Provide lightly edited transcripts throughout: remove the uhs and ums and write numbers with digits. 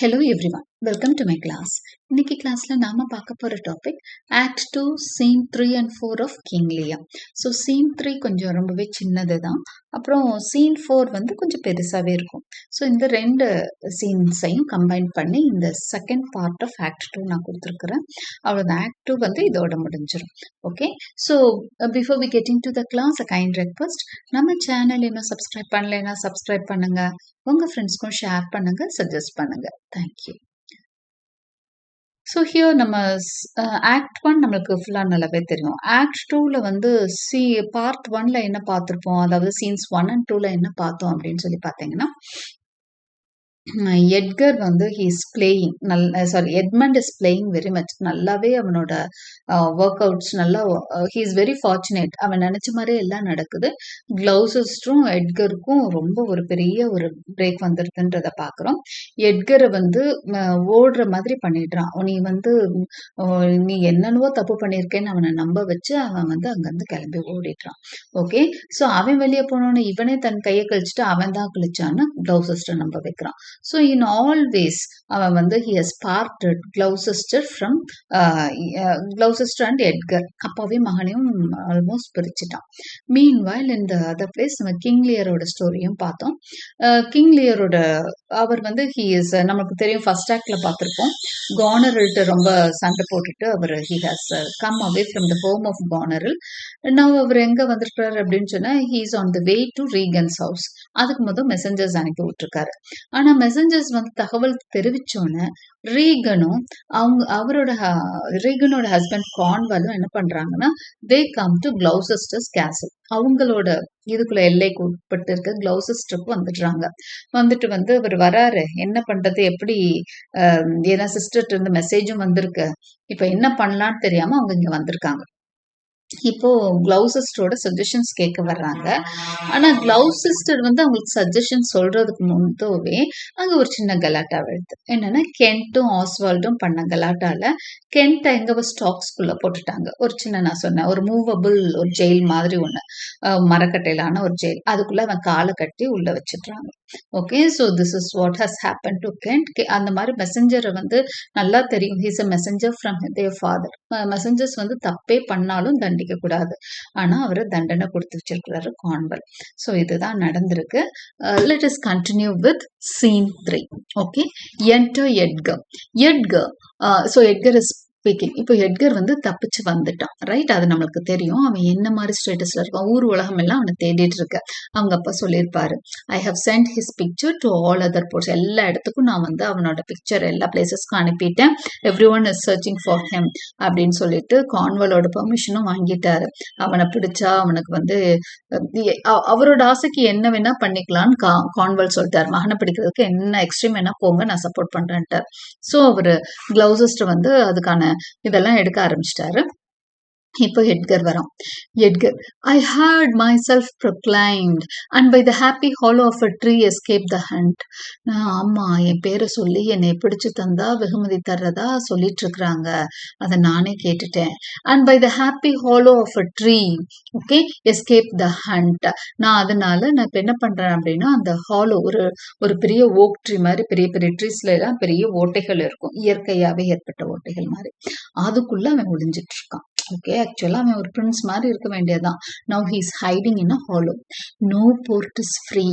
Hello everyone, welcome to my class. இன்னைக்கு கிளாஸ்ல நாம பார்க்க போற topic act 2 scene 3 and 4 of king Lear. So scene 3 கொஞ்சம் ரொம்பவே சின்னது தான், அப்புறம் சீன் 4 வந்து கொஞ்சம் பெருசாவே இருக்கும். ஸோ இந்த ரெண்டு சீன்ஸையும் கம்பைன் பண்ணி இந்த செகண்ட் பார்ட் ஆஃப் ஆக்ட் 2 நான் கொடுத்துருக்குறேன். அவ்வளோதான், ஆக்ட் 2 வந்து இதோட முடிஞ்சிடும். Okay, so before we getting to the class a kind request, நம்ம சேனல் இன்னும் சப்ஸ்கிரைப் பண்ணலைன்னா சப்ஸ்கிரைப் பண்ணுங்க, உங்க ஃப்ரெண்ட்ஸ்க்கும் ஷேர் பண்ணுங்க, சஜஸ்ட் பண்ணுங்க. தேங்க்யூ. ஸோ ஹியர் நம்ம ஆக்ட் 1 நம்மளுக்கு ஃபுல்லாக நல்லாவே தெரியும். ஆக்ட் 2ல வந்து பார்ட் 1ல என்ன பார்த்துருப்போம், அதாவது சீன்ஸ் 1 and 2ல என்ன பார்த்தோம் அப்படின்னு சொல்லி பார்த்தீங்கன்னா, எட்கர் வந்து Edmund is playing very much. நல்லாவே அவனோட ஒர்க் அவுட்ஸ் நல்லா, ஹி இஸ் வெரி ஃபார்ச்சுனேட். அவன் நினைச்ச மாதிரியே எல்லாம் நடக்குது. கிளவுசஸ்டும் எட்கருக்கும் ரொம்ப ஒரு பெரிய ஒரு பிரேக் வந்துருதுன்றத பாக்குறோம். எட்கரை வந்து ஓடுற மாதிரி பண்ணிடுறான். நீ வந்து நீ என்னென்னவோ தப்பு பண்ணியிருக்கேன்னு அவனை நம்ப வச்சு அவன் வந்து அங்கிருந்து கிளம்பி ஓடிடுறான். ஓகே, ஸோ அவன் வெளியே போனோன்னு இவனே தன் கையை கழிச்சுட்டு அவன் தான் கழிச்சான்னு கிளவுசஸ்ட நம்ப வைக்கிறான். So in all ways, அவன் வந்து he has parted Gloucester from Gloucester and Edgar. அப்பாவே மகனையும் ஆல்மோஸ்ட் பிரிச்சுட்டான். மீன்வைல் இந்த அதர் பிளேஸ் நம்ம கிங் லியரோட ஸ்டோரியும் பார்த்தோம். கிங் லியரோட அவர் வந்து நமக்கு தெரியும், ஃபர்ஸ்ட் ஆக்ட்ல பார்த்திருப்போம். கானரல்ட்ட ரொம்ப சண்டை போட்டுட்டு அவர் he has come away from the home of Goneril. Now அவர் எங்க வந்திருக்கிறாரு அப்படின்னு சொன்னா, he is on the way to Regan's house. அதுக்கு முதல் மெசஞ்சர்ஸ் அனுப்பி விட்டுருக்காரு. ஆனா மெசஞ்சர்ஸ் வந்து தகவல் தெரிவிச்சோன்னு ரீகனும் ரீகனோட ஹஸ்பண்ட் கான்வாலும் என்ன பண்றாங்கன்னா, தே கம் டு கிளவுசஸ்டர்ஸ் கேசல். அவங்களோட இதுக்குள்ள எல்லைக்கு உட்பட்டு இருக்க கிளவுசஸ்டருக்கு வந்துட்டு வந்து அவர் வராரு, என்ன பண்றது, எப்படி, ஏன்னா சிஸ்டர்ட்ட இருந்து மெசேஜும் வந்திருக்கு, இப்ப என்ன பண்ணலான்னு தெரியாம அவங்க இங்க வந்திருக்காங்க. இப்போ கிளவுசிஸ்டரோட சஜஷன்ஸ் கேட்க வர்றாங்க. ஆனா கிளவுசிஸ்டர் வந்து அவங்களுக்கு சஜஷன் சொல்றதுக்கு முன்பவே அங்க ஒரு சின்ன கலாட்டா வருது. என்னன்னா, கென்ட்டும் ஆஸ்வால்டும் பண்ண கலாட்டால கென்ட் எங்க ஸ்டாக்ஸ்குள்ள போட்டுட்டாங்க. ஒரு சின்ன, நான் சொன்னேன், ஒரு மூவபிள் ஒரு ஜெயில் மாதிரி ஒண்ணு, மரக்கட்டையிலான ஒரு ஜெயில், அதுக்குள்ள அவன் காலை கட்டி உள்ள வச்சிடுறாங்க. Okay, so this is what has happen to கென்ட். அந்த மாதிரி மெசஞ்சரை வந்து நல்லா தெரியும், he's a messenger from their father. Messengers வந்து தப்பே பண்ணாலும் தண்டிக்க கூடாது, ஆனா அவரை தண்டனை கொடுத்து வச்சிருக்கிறாரு கான்வல். ஸோ இதுதான் நடந்திருக்கு. Let us continue with scene 3. Okay, enter Edgar. So Edgar is speaking. இப்போ எட்கர் வந்து தப்பிச்சு வந்துட்டான், ரைட்? அது நம்மளுக்கு தெரியும். அவன் என்ன மாதிரி ஸ்டேட்டஸ்ல இருக்கான், ஊர் உலகம் எல்லாம் அவனை தேடிட்டு இருக்க. அவங்க அப்பா சொல்லியிருப்பாரு, I have sent his picture to all other ports. எல்லா இடத்துக்கும் நான் வந்து அவனோட பிக்சர் எல்லா பிளேசஸ்க்கும் அனுப்பிட்டேன். Everyone is searching for him அப்படின்னு சொல்லிட்டு கான்வலோட பெர்மிஷனும் வாங்கிட்டாரு. அவனை பிடிச்சா அவனுக்கு வந்து அவரோட ஆசைக்கு என்ன வேணா பண்ணிக்கலான்னு கான்வல் சொல்லிட்டாரு. மகனை பிடிக்கிறதுக்கு என்ன எக்ஸ்ட்ரீம் வேணா போங்க, நான் சப்போர்ட் பண்றேன்ட்டார். ஸோ அவரு கிளவுசஸ்ட வந்து அதுக்கான இதெல்லாம் எடுக்க ஆரம்பிச்சிட்டாரு. இப்போ எட்கர் வரான். Edgar, I heard myself proclaimed and by the happy hollow of a tree escape the hunt. ஆமா, என் பேரை சொல்லி என்னை பிடிச்சு தந்தா வெகுமதி தர்றதா சொல்லிட்டு இருக்கிறாங்க, அதை நானே கேட்டுட்டேன். And by the happy hollow of a tree, okay, escape the hunt. நான் அதனால நான் இப்போ என்ன பண்றேன் அப்படின்னா, அந்த ஹாலோ ஒரு பெரிய ஓக் ட்ரீ மாதிரி, பெரிய பெரிய ட்ரீஸ்ல எல்லாம் பெரிய ஓட்டைகள் இருக்கும், இயற்கையாவே ஏற்பட்ட ஓட்டைகள் மாதிரி, அதுக்குள்ள அவன் ஒளிஞ்சிட்டு இருக்கான். ஓகே, ஆக்சுவலா அவன் ஒரு பிரின்ஸ் மாதிரி இருக்க வேண்டியதான். Now he is hiding in a hollow. No port is free,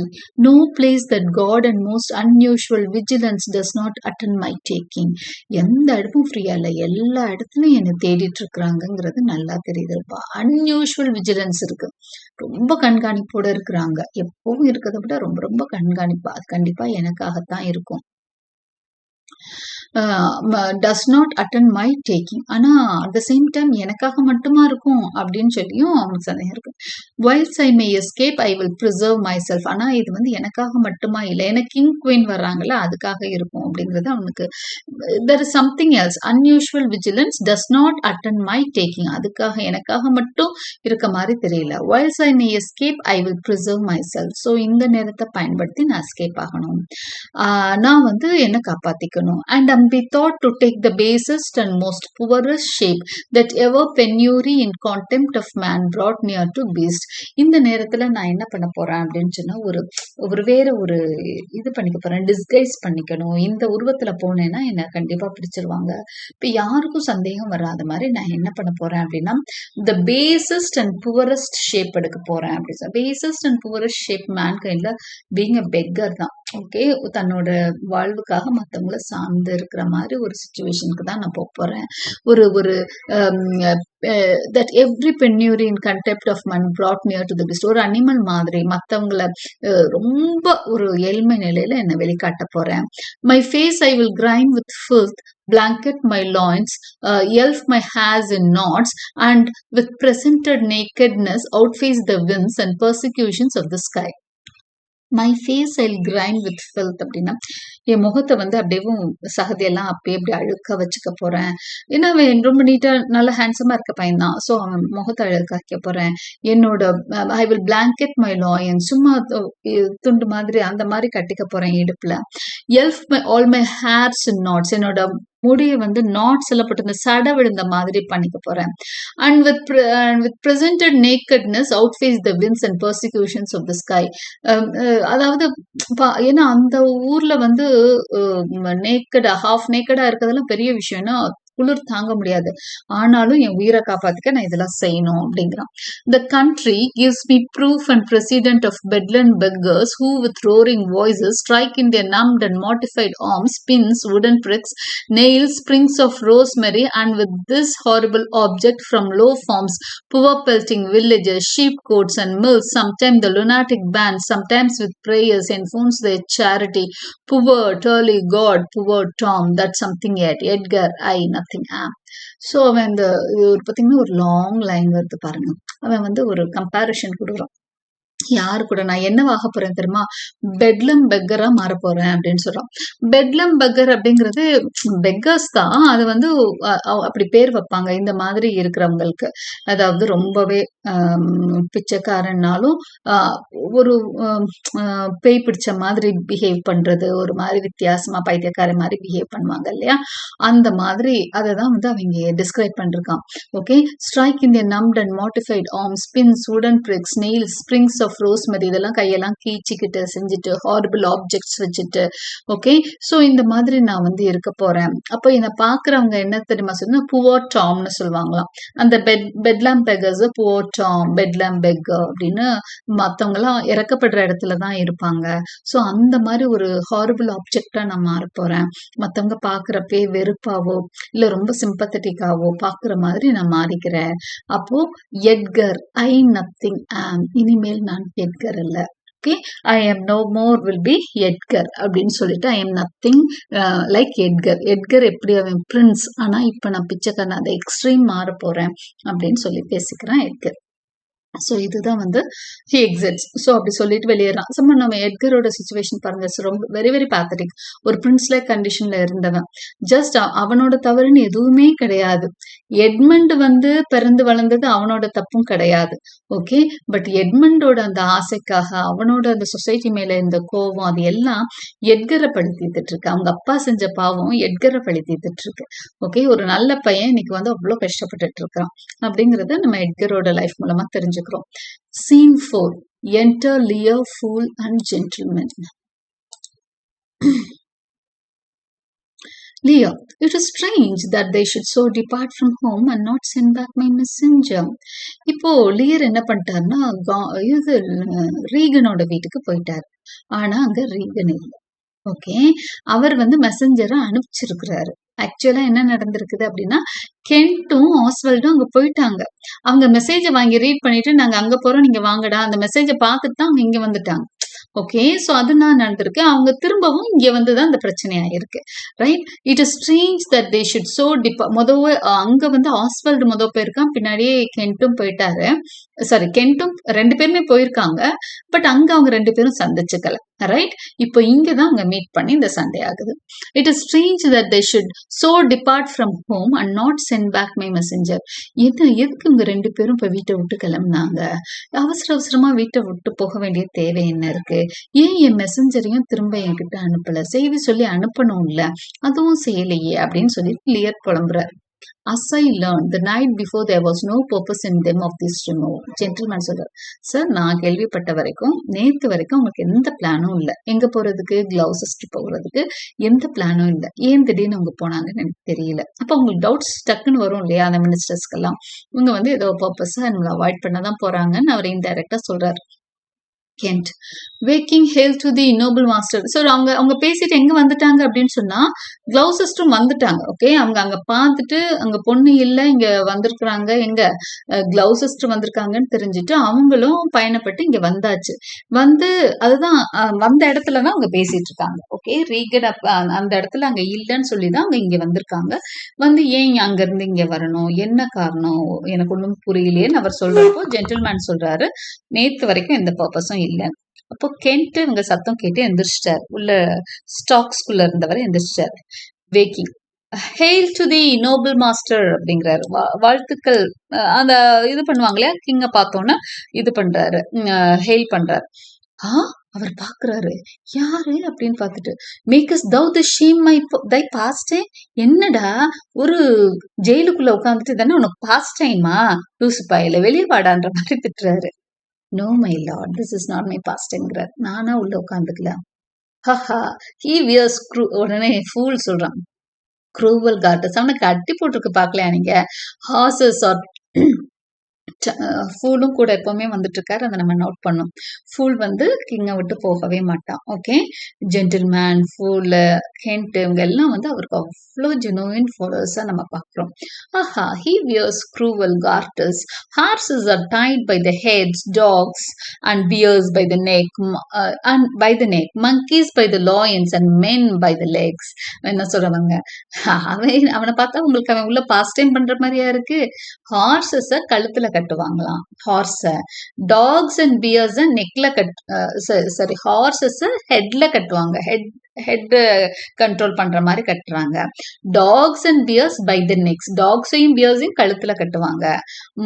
no place that guard and most unusual vigilance does not attend my taking. எந்த இடமும் ஃப்ரீயா இல்லை, எல்லா இடத்துலயும் என்னை தேடிட்டு இருக்கிறாங்கிறது நல்லா தெரியுதுப்பா. அன்யூஷுவல் விஜிலன்ஸ் இருக்கு, ரொம்ப கண்காணிப்போட இருக்கிறாங்க. எப்பவும் இருக்கிறத விட ரொம்ப ரொம்ப கண்காணிப்பா. அது கண்டிப்பா எனக்காகத்தான் இருக்கும். டஸ் நாட் அட்டன் மை டேக்கிங். ஆனா அட் த சேம் டைம் எனக்காக மட்டுமா இருக்கும் அப்படின்னு சொல்லியும் அவனுக்கு சந்தேகம் இருக்கு. Wiles I may escape I will preserve my self. ஆனா இது வந்து எனக்காக மட்டுமா இல்லை, எனக்கு கிங் குவீன் வர்றாங்கல்ல அதுக்காக இருக்கும் அப்படிங்கிறது அவனுக்கு. There is something else. Unusual vigilance does not attend my taking, அதுக்காக எனக்காக மட்டும் இருக்க மாதிரி தெரியல. Whiles I may escape I will preserve myself. So இந்த நேரத்தை பயன்படுத்தி நான் எஸ்கேப் ஆகணும், நான் வந்து என்ன காப்பாத்திக்கணும். And be thought to take the basest and most poorest shape that ever penury in contempt of man brought near to beast. இந்த நேரத்துல நான் என்ன பண்ண போறேன் அப்படின்னு சொன்னா, வேற ஒரு இது பண்ணிக்க போறேன், டிஸ்கைஸ் பண்ணிக்கணும். இந்த உருவத்துல போனேன்னா என்ன கண்டிப்பா பிடிச்சிருவாங்க. இப்ப யாருக்கும் சந்தேகம் வராத மாதிரி நான் என்ன பண்ண போறேன் அப்படின்னா, the basest and poorest shape எடுக்க போறேன் அப்படின்னு சொல்லி. பேசஸ்ட் அண்ட் புவரஸ்ட் ஷேப் மேன்கைண்ட்ல பீங் அ பெக்கர் தான். ஓகே, தன்னோட வாழ்வுக்காக மத்தவங்கள சார்ந்து இருக்கிற மாதிரி ஒரு சிச்சுவேஷனுக்கு தான் நான் போறேன். ஒரு ஒரு that every penury in contempt of man brought near to the beast. ஒரு அனிமல் மாதிரி மத்தவங்கள ரொம்ப ஒரு ஏழ்மை நிலையில என்ன வெளிக்காட்ட போறேன். My face I will grind with filth, blanket my loins, elf my hairs in knots, and with presented nakedness outface the winds and persecutions of the sky. My face I grind with filth அப்படின்னா என் முகத்தை வந்து அப்படியே சகதியெல்லாம் அப்படியே அப்படி அழுக்க வச்சுக்க போறேன். ஏன்னா அவன் ரொம்ப நீட்டா நல்ல ஹேண்ட்ஸமா இருக்க பையன் தான். ஸோ அவன் முகத்தை அழுக்காக்க போறேன். என்னோட I will blanket my loin, சும்மா துண்டு மாதிரி அந்த மாதிரி கட்டிக்க போறேன் இடுப்புல. Elf my all my hairs in knots, என்னோட முடியை வந்து நாட்ஸ் எல்லாம் போட்டு இந்த சடை விழுந்த மாதிரி பண்ணிக்க போறேன். And with presented nakedness out face the winds and persecutions of the sky. அதாவது ஏன்னா அந்த ஊர்ல வந்து நேக்கடா ஹாஃப் நேக்கடா இருக்கிறதெல்லாம் பெரிய விஷயம்னா குளிர் தாங்க முடியாது. ஆனாலும் என் உயிரை காப்பாத்திக்க நான் இதெல்லாம் செய்யணும் அப்படிங்கிறான். The country gives me proof and precedent of bedlam beggars who with roaring voices strike in their numbed and mortified arms pins, wooden pricks, nails, sprigs of rosemary, and with this horrible object from low farms, poor pelting villages, sheep cotes and mills, sometimes the lunatic bands, sometimes with prayers enforce their charity. Poor Turley God, poor Tom, that's something yet. Edgar, I nothing am. So அவன் இந்த ஒரு பார்த்தீங்கன்னா ஒரு long line வருது பாருங்க. அவன் வந்து ஒரு கம்பேரிஷன் கொடுக்குறான். யாரு கூட நான் என்னவாக போறேன் தெரியுமா, பெட்லம் பெக்கரா மாற போறேன் அப்படின்னு சொல்றான். பெட்லம் பெக்கர் அப்படிங்கிறது பெக்கர்ஸ் தான், அது வந்து அப்படி பேர் வைப்பாங்க இந்த மாதிரி இருக்கிறவங்களுக்கு. அதாவது ரொம்பவே பிச்சைக்காரன்னாலும் ஒரு பேய் பிடிச்ச மாதிரி பிஹேவ் பண்றது, ஒரு மாதிரி வித்தியாசமா பைத்தியக்கார மாதிரி பிஹேவ் பண்ணுவாங்க இல்லையா, அந்த மாதிரி அதை தான் வந்து அவங்க டிஸ்கிரைப் பண்ணிருக்கான். Okay, strike in the numbed and mortified arms, pins, wooden pricks, nails, springs of rosemary, இதெல்லாம் கையெல்லாம் கீச்சிக்கிட்டு செஞ்சுட்டு ஹாரிபிள் ஆப்ஜெக்ட்ஸ் வச்சுட்டு. ஓகே, ஸோ இந்த மாதிரி நான் வந்து இருக்க போறேன். அப்போ என்னை பாக்குறவங்க என்ன தெரியுமா சொன்னா புவர் டாம்னு சொல்லுவாங்களாம். அந்த பெட்லாம் பெக்கர்ஸ் புவர் டாம், பெட்லாம் பெக்கர் அப்படின்னு மற்றவங்க எல்லாம் இறக்கப்படுற இடத்துல தான் இருப்பாங்க. ஸோ அந்த மாதிரி ஒரு ஹாரிபிள் ஆப்ஜெக்டா நான் மாற போறேன். மற்றவங்க பாக்குறப்பே வெறுப்பாவோ இல்ல ரொம்ப சிம்பத்தட்டிக்காவோ பாக்குற மாதிரி நான் மாறிக்கிறேன். அப்போ எட்கர் ஐ நத்திங் ஆம், இனிமேல் நான் எட்கர் அல்ல. Okay, I am no more will be Edgar அப்படின்னு சொல்லிட்டு I am nothing like Edgar. Edgar எப்படி அவன் பிரின்ஸ், ஆனா இப்ப நான் பிச்சைக்காரன், அதை எக்ஸ்ட்ரீம் மாற போறேன் அப்படின்னு சொல்லி பேசிக்கிறான் எட்கர். ஸோ இதுதான் வந்து ஹி எக்ஸிட்ஸ். ஸோ அப்படி சொல்லிட்டு வெளியேறான். சும்மா நம்ம எட்கரோட சுச்சுவேஷன் பாருங்க, ரொம்ப வெரி வெரி பேத்தட்டிக். ஒரு பிரின்ஸ் லைக் கண்டிஷன்ல இருந்தவன், ஜஸ்ட் அவனோட தவறுன்னு எதுவுமே கிடையாது. எட்மண்ட் வந்து பிறந்து வளர்ந்தது அவனோட தப்பும் கிடையாது. ஓகே, பட் எட்மண்டோட அந்த ஆசைக்காக அவனோட அந்த சொசைட்டி மேல இந்த கோபம் அது எல்லாம் எட்கரை பழி தீர்த்துட்டு இருக்கு. அவங்க அப்பா செஞ்ச பாவம் எட்கரை பழி தீர்த்துட்டு இருக்கு. ஓகே, ஒரு நல்ல பையன் இன்னைக்கு வந்து அவ்வளவு கஷ்டப்பட்டுட்டு இருக்கான் அப்படிங்கறத நம்ம எட்கரோட லைஃப் மூலமா தெரிஞ்சுக்கிறோம். Scene 4. Enter Lear, fool and gentleman. Lear, it is strange that they should so depart from home and not send back my messenger. இப்போ லியர் என்ன பண்ணிட்டாருன்னா இது ரீகனோட வீட்டுக்கு போயிட்டாரு. ஆனா அங்க ரீகன் இல்லை. ஓகே, அவர் வந்து மெசஞ்சரை அனுப்பிச்சிருக்கிறாரு. ஆக்சுவலா என்ன நடந்திருக்குது அப்படின்னா, கென்ட்டும் ஆஸ்வல்டும் அங்க போயிட்டாங்க. அவங்க மெசேஜை வாங்கி ரீட் பண்ணிட்டு நாங்க அங்க போறோம் நீங்க வாங்கடா, அந்த மெசேஜை பார்த்துட்டு தான் அவங்க இங்க வந்துட்டாங்க. ஓகே, ஸோ அதுதான் நடந்திருக்கு. அவங்க திரும்பவும் இங்க வந்துதான் அந்த பிரச்சனை ஆயிருக்கு. Right, it is strange that they should so அங்க வந்து ஆஸ்வல்டு போயிருக்கான், பின்னாடியே கென்ட்டும் போயிட்டாரு. சாரி, கென்ட்டும் 2 பேருமே போயிருக்காங்க. பட் அங்க அவங்க 2 பேரும் சந்திச்சுக்கல. ரைட், இப்போ இங்கதான் அவங்க மீட் பண்ணி இந்த சண்டே ஆகுது. It is strange that they should so depart from home and not send back my messenger. எதுக்கு இவங்க 2 பேரும் இப்ப வீட்டை விட்டு கிளம்புனாங்க? அவசரமா வீட்டை விட்டு போக வேண்டிய தேவை என்ன இருக்கு? ஏன் என் மெசஞ்சரையும் திரும்ப என்கிட்ட அனுப்பல? செய்தி சொல்லி அனுப்பணும் இல்ல, அதுவும் செய்யலையே அப்படின்னு சொல்லி Lear புலம்புறாரு. As I learned the night before, there was no purpose in them of this remove. Gentleman சொல்றார், சார் நான் கேள்விப்பட்ட வரைக்கும் நேத்து வரைக்கும் உங்களுக்கு எந்த பிளானும் இல்லை, எங்க போறதுக்கு, கிளவுசஸ்க்கு போகிறதுக்கு எந்த பிளானும் இல்லை, ஏன் திடீர்னு அவங்க போனாங்கன்னு எனக்கு தெரியல. அப்ப உங்களுக்கு டவுட்ஸ் டக்குன்னு வரும் இல்லையா, அந்த மினிஸ்டர்ஸ்க்கெல்லாம் இவங்க வந்து ஏதோ பர்பஸா நம்மளை அவாய்ட் பண்ணதான் போறாங்கன்னு அவர் இன்டைரக்டா சொல்றாரு. Kent. Waking hail to the noble master. So அவங்க பேசிட்டு எங்க வந்துட்டாங்க அப்படின்னு சொன்னா, கிளவுசிஸ்டும் வந்துட்டாங்க. ஓகே, அவங்க அங்க பார்த்துட்டு அங்க பொண்ணு இல்லை, இங்க வந்திருக்கிறாங்க, எங்க கிளவுசிஸ்ட் வந்திருக்காங்கன்னு தெரிஞ்சுட்டு அவங்களும் பயணப்பட்டு இங்க வந்தாச்சு. வந்து அதுதான் வந்த இடத்துலதான் அவங்க பேசிட்டு இருக்காங்க. ஓகே, ரீகட் அப் அந்த இடத்துல அங்க இல்லைன்னு சொல்லிதான் அவங்க இங்க வந்திருக்காங்க. வந்து ஏன் அங்க இருந்து இங்க வரணும், என்ன காரணம், எனக்கு ஒன்றும் புரியலையேன்னு அவர் சொல்றப்போ ஜென்டில்மேன் சொல்றாரு, நேத்து வரைக்கும் எந்த பர்பஸும் இல்லை. அப்போ கென்ட் இவங்க சத்தம் கேட்டு எந்திரிச்சிட்டார், உள்ள ஸ்டாக்ஸ்குள்ள இருந்தவரை எந்திரிச்சிட்டார். Waking hail to the noble master அப்படிங்கிறாரு, வாழ்த்துக்கள். அந்த இது பண்ணுவாங்க இல்லையா, கிங்க பார்த்தோன்னா இது பண்றாரு, ஹெயில் பண்றாரு. அவர் பாக்குறாரு, யாரு அப்படின்னு பார்த்துட்டு, makest thou the shame my thy pastime. என்னடா ஒரு ஜெயிலுக்குள்ள உட்காந்துட்டு தானே உனக்கு பாஸ்ட் டைமா, லூசு பாயில வெளியே வாடான்ற மாதிரி திட்டுறாரு. No my lord, this is not my past டைம்ங்கிறார். நானா உள்ள உட்காந்துக்கல. ஹஹா, ஹீ வியர்ஸ் உடனே ஃபூல் சொல்றான், க்ரூவல் கார்டஸ். அவனை கட்டி போட்டிருக்கு பாக்கலையா நீங்க, ஹார்சஸ் ஆர் ஃபூலும் கூட எப்பவுமே வந்துட்டு இருக்காரு, அதை நம்ம நோட் பண்ணோம். ஃபூல் வந்து கிங்கை விட்டு போகவே மாட்டான். ஓகே, ஜென்டில்மேன், ஃபூல், கென்ட் இவங்க எல்லாம் வந்து அவருக்கு அவ்வளோ ஜெனுவின் ஃபாலோவர்ஸா நம்ம பார்க்குறோம். Aha, he wears cruel garters, horses are tied by the heads, dogs and bears by the neck, monkeys by the loins and men by the legs. என்ன சொல்றவங்க, அவனை பார்த்தா உங்களுக்கு அவன் உள்ள பாஸ்ட் டைம் பண்ற மாதிரியா இருக்கு. ஹார்சஸ கழுத்துல கட்டுவாங்களாம், ஹார்ஸ. டாக்ஸ் அண்ட் பியர்ஸ் நெக்ல சாரி ஹார்சஸ் ஹெட்ல கட்டுவாங்க, ஹெட் கண்ட்ரோல் பண்ற மாதிரி கட்டுறாங்க. Dogs and bears by the necks, டாக்ஸையும் பியர்ஸையும் கழுத்துல கட்டுவாங்க.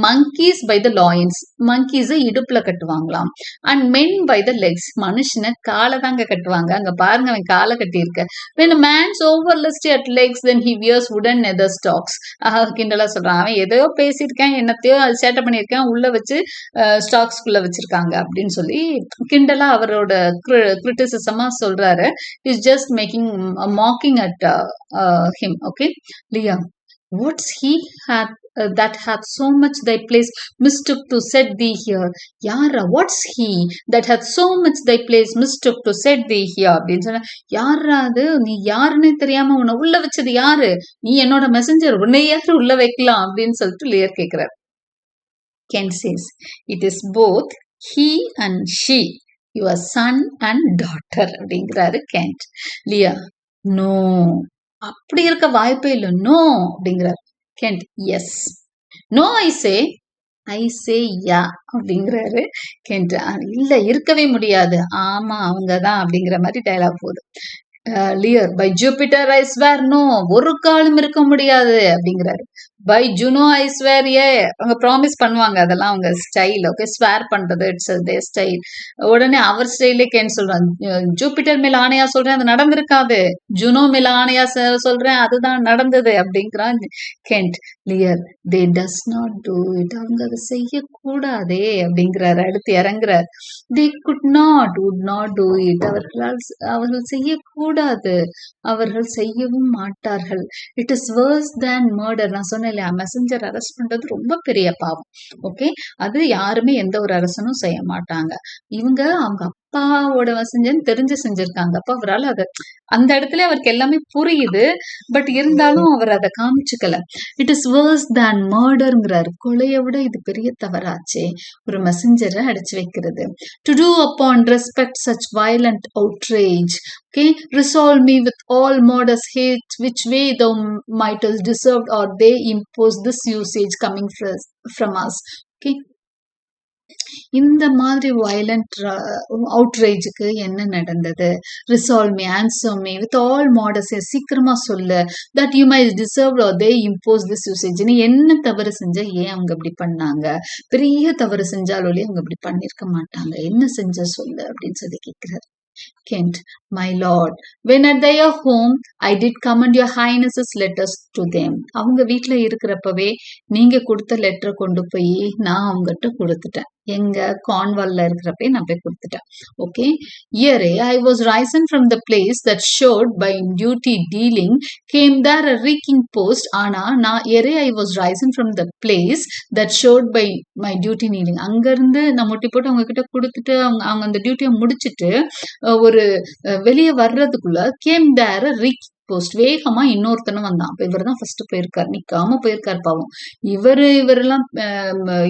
மங்கீஸ் பை த லாயின்ஸ், மங்கீஸை இடுப்புல கட்டுவாங்களாம். And men by the legs, மனுஷனை காலை தாங்க கட்டுவாங்க. அங்க பாருங்க அவன் காலை கட்டி இருக்க. when a man's overlist at legs then he wears wooden nether stocks. கிண்டலா சொல்றான், அவன் எதையோ பேசியிருக்கான், என்னத்தையோ அது சேட்டை பண்ணியிருக்கான், உள்ள வச்சு ஸ்டாக்ஸ்குள்ள வச்சிருக்காங்க அப்படின்னு சொல்லி கிண்டலா அவரோட கிரிட்டிசிசமா சொல்றாரு. Is just mocking at him. Okay, Leah, what's he had that hath so much thy place mistook to set thee here. யாரா, what's he that hath so much thy place mistook to set thee here அப்படின்னு சொன்ன, யாரா அது, நீ யாருன்னே தெரியாம உன்னை உள்ள வச்சது யாரு, நீ என்னோட மெசஞ்சர், உன்னை யாரு உள்ள வைக்கலாம் அப்படின்னு சொல்லிட்டு லியர் கேட்கிறார். Ken says, it is both he and she, your son and daughter அப்படிங்கிறாரு கென்ட். லியா, நோ, அப்படி இருக்க வாய்ப்பே இல்லை, நோ அப்படிங்கிறார் கென்ட். எஸ், நோ ஐ சே யா அப்படிங்கிறாரு கென்ட். இல்ல, இருக்கவே முடியாது, ஆமா அவங்கதான் அப்படிங்கிற மாதிரி டயலாக் போகுது. Lear, by Jupiter I swear no, ஒரு காலம் இருக்க முடியாது அப்படிங்கிறாரு. பை ஜுனோ ஐ ஸ்வேர், அவங்க ப்ராமிஸ் பண்ணுவாங்க, அதெல்லாம் அவங்க ஸ்டைல். ஓகே, ஸ்வேர் பண்றது இட்ஸ் தேர் ஸ்டைல். உடனே அவர் ஸ்டைலே கேன் சொல்றான், ஜூபிட்டர் மேல ஆணையா சொல்றேன் அது நடந்திருக்காது, ஜுனோ மேல ஆணையா சொல்றேன் அதுதான் நடந்தது அப்படிங்கிறான் Kent. Lear, they durst not do it, அவங்க அதை செய்யக்கூடாதே அப்படிங்கிறாரு. அடுத்து இறங்குறார். They could not, would not do it, அவர்கள் செய்யக்கூடாது, அவர்கள் செய்யவும் மாட்டார்கள். It is worse than murder. நான் சொன்னேன் இல்லையா, மெசஞ்சர் அரெஸ்ட் பண்றது ரொம்ப பெரிய பாவம். ஓகே, அது யாருமே எந்த ஒரு அரசனும் செய்ய மாட்டாங்க. இவங்க அவங்க அப்பாவோட மெசஞ்சர்னு தெரிஞ்சு செஞ்சிருக்காங்க. அப்ப அவரால் அதை அந்த இடத்துல அவருக்கு எல்லாமே புரியுது, பட் இருந்தாலும் அவர் அதை காமிச்சுக்கல. இட் இஸ் வர்ஸ் தேன் மர்டர்ங்கிறாரு. கொலையை விட இது பெரிய தவறாச்சே, ஒரு மெசஞ்சரை அடிச்சு வைக்கிறது. To do upon respect such violent outrage. Okay, resolve me with all modest hate, which way thou mightest deserved, or they impose this usage coming from us. Okay, இந்த மாதிரி வயலண்ட் அவுட்ரேஜுக்கு என்ன நடந்தது? Resolve me, answer me with all modest, சீக்கிரமா சொல்லு. That you my deserve or they impose this usage. நீ என்ன தவறு செஞ்ச, ஏன் அவங்க இப்படி பண்ணாங்க? பெரிய தவறு செஞ்சாலோலே அவங்க இப்படி பண்ணிருக்க மாட்டாங்க, என்ன செஞ்ச சொல்லு அப்படின்னு சொல்லி கேட்கிறாரு. Kent, my lord, when at their home, I did commend your highness's letters to them. அவங்க வீட்டுல இருக்கிறப்பவே நீங்க கொடுத்த லெட்டரை கொண்டு போய் நான் அவங்ககிட்ட கொடுத்துட்டேன். எங்க கான்வால்ல இருக்கிறப்பே நான் போய் கொடுத்துட்டேன். Okay, ere I was risen from the place that showed by duty dealing came there a reeking post. ஆனா நான் இயரே I was risen from the place that showed by my duty dealing, அங்க இருந்து நான் முட்டி போட்டு அவங்க கிட்ட கொடுத்துட்டு அவங்க அந்த டியூட்டியை முடிச்சுட்டு ஒரு வெளியே வர்றதுக்குள்ள கேம் தேர் ரீச் போஸ்ட், வேகமா இன்னொருத்தனும் வந்தான். அப்ப இவர் தான் ஃபர்ஸ்ட் போயிருக்காரு, நிக்காம போயிருக்காரு பாவம். இவரெல்லாம்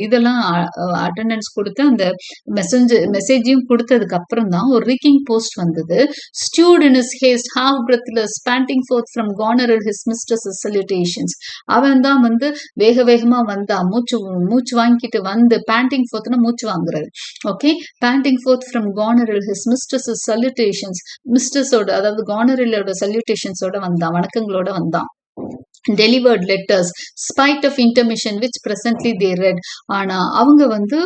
இதெல்லாம் அட்டெண்டன்ஸ் கொடுத்து அந்த மெசேஜையும் கொடுத்ததுக்கு அப்புறம் தான் ஒரு ரீக்கிங் போஸ்ட் வந்தது. Stewed in his haste half breathless panting forth from Goneril his mistress salutations. அவன் தான் வந்து வேக வேகமா வந்தா, மூச்சு வாங்கிட்டு வந்து, பேண்டிங் ஃபோர்த்னா மூச்சு வாங்குறது. Okay, panting forth from Goneril his mistress salutations, மிஸ்ட்ரஸோட அதாவது கானரலோட சல்யூட்டேஷன்ஸோட வந்தான், வணக்கங்களோட வந்தான். delivered letters spite of intermission which presently they read. ஆனா அவங்க வந்து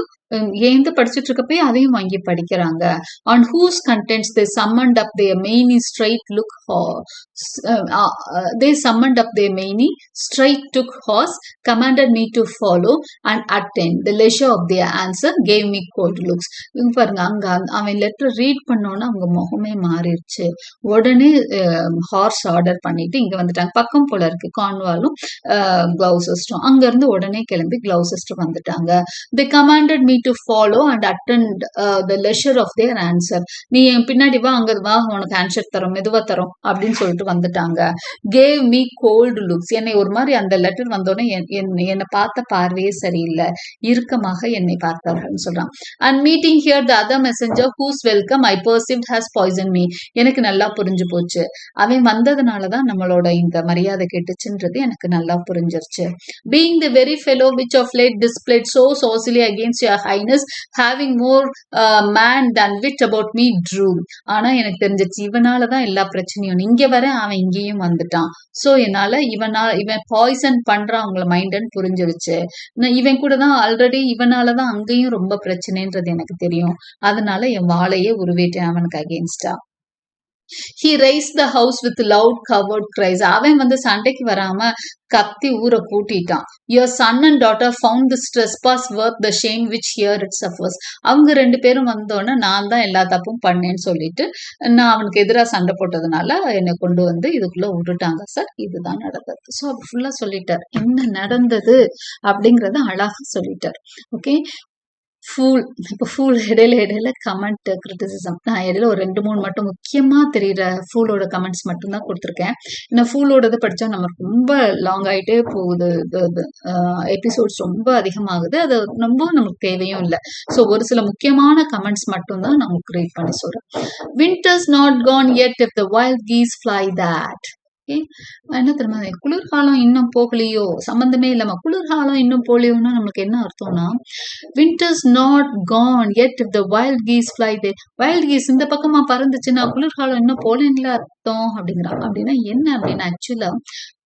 ஏந்து படிச்சுட்டு இருக்கப்பே அதையும் வாங்கி படிக்கிறாங்க. on whose contents they summoned up their many straight look they summoned up their many straight took horse, commanded me to follow and attend. The leisure of their answer gave me cold looks. பாருங்க, அங்க அவன் letter read பண்ணோன்னா அவங்க முகமே மாறிடுச்சு. உடனே hours order பண்ணிட்டு இங்க வந்துட்டாங்க. பக்கம் போல இருக்கு கான்வாலும் கிளவுசஸ்டும். அங்க இருந்து உடனே கிளம்பி கிளவுசஸ்டும் வந்துட்டாங்க. they commanded me to follow and attend the leisure of their answer. நீ என் பின்னாடி வா, அங்க வா, உனக்கு ஆன்சர் தரோம், மெதுவா தரோம் அப்படின்னு சொல்லிட்டு வந்துட்டாங்க. gave me cold looks. என்னை ஒரு மாதிரி அந்த லெட்டர் வந்தோடனே என்னை பார்த்த பார்வையே சரியில்லை, இறுக்கமாக என்னை பார்த்தார்கள் சொல்றான். and meeting here the other messenger whose welcome I perceived has poisoned me. எனக்கு நல்லா புரிஞ்சு போச்சு, அவன் வந்ததுனாலதான் நம்மளோட இந்த மரியாதை கெட்டுச்சுன்றது எனக்கு நல்லா புரிஞ்சிருச்சு. being the very fellow which of late displayed so saucily against your highness, having more man than wit about me drew. ஆனா எனக்கு தெரிஞ்சிச்சு இவனாலதான் எல்லா பிரச்சனையும், இங்க வர அவன் இங்கேயும் வந்துட்டான். சோ என்னால இவன் பாய்சன் பண்றான் அவங்கள மைண்ட்னு புரிஞ்சிருச்சு. இவன் கூட தான் ஆல்ரெடி இவனாலதான் அங்கேயும் ரொம்ப பிரச்சனைன்றது எனக்கு தெரியும். அதனால என் வாளையே உருவேட்டேன் அவனுக்கு அகேன்ஸ்டா. He raised the house with loud covered cries. அவன் வந்து சண்டைக்கு வராம கத்தி ஊரை கூட்டிட்டான். Your son and daughter found this trespass worth the shame which here it suffers. அவங்க ரெண்டு பேரும் வந்தோன்னே நான் தான் எல்லா தப்பும் பண்ணேன்னு சொல்லிட்டு நான் அவனுக்கு எதிராக சண்டை போட்டதுனால என்னை கொண்டு வந்து இதுக்குள்ள விட்டுட்டாங்க சார், இதுதான் நடந்தது. ஸோ அப்படி ஃபுல்லா சொல்லிட்டார், என்ன நடந்தது அப்படிங்கறத அழகா சொல்லிட்டார். Okay, fool. இப்போ ஃபூல் இடையில கமெண்ட் கிரிட்டிசிசம், நான் இடையில ஒரு 2-3 மட்டும் முக்கியமா தெரியுற ஃபூலோட கமெண்ட்ஸ் மட்டும் தான் கொடுத்துருக்கேன். ஏன்னா ஃபூலோடது படிச்சா நமக்கு ரொம்ப லாங் ஆயிட்டே போகுது, எபிசோட்ஸ் ரொம்ப அதிகமாகுது, அது ரொம்ப நமக்கு தேவையும் இல்லை. ஸோ ஒரு சில முக்கியமான கமெண்ட்ஸ் மட்டும் தான் நான் உங்களுக்கு ரீட் பண்ணி சொல்றேன். Winter's not gone yet if the wild geese fly that. என்ன தெரியுமா, குளிர்காலம் இன்னும் போகலையோ, சம்பந்தமே இல்லாம குளிர்காலம் இன்னும் போகலையோன்னா நம்மளுக்கு என்ன அர்த்தம்னா, winter's not gone yet if the wild geese fly there. Wild geese இந்த பக்கமா பறந்துச்சுன்னா குளிர்காலம் இன்னும் போலேன்ல அர்த்தம் அப்படிங்கிறாங்க. அப்படின்னா என்ன அப்படின்னா, ஆக்சுவலா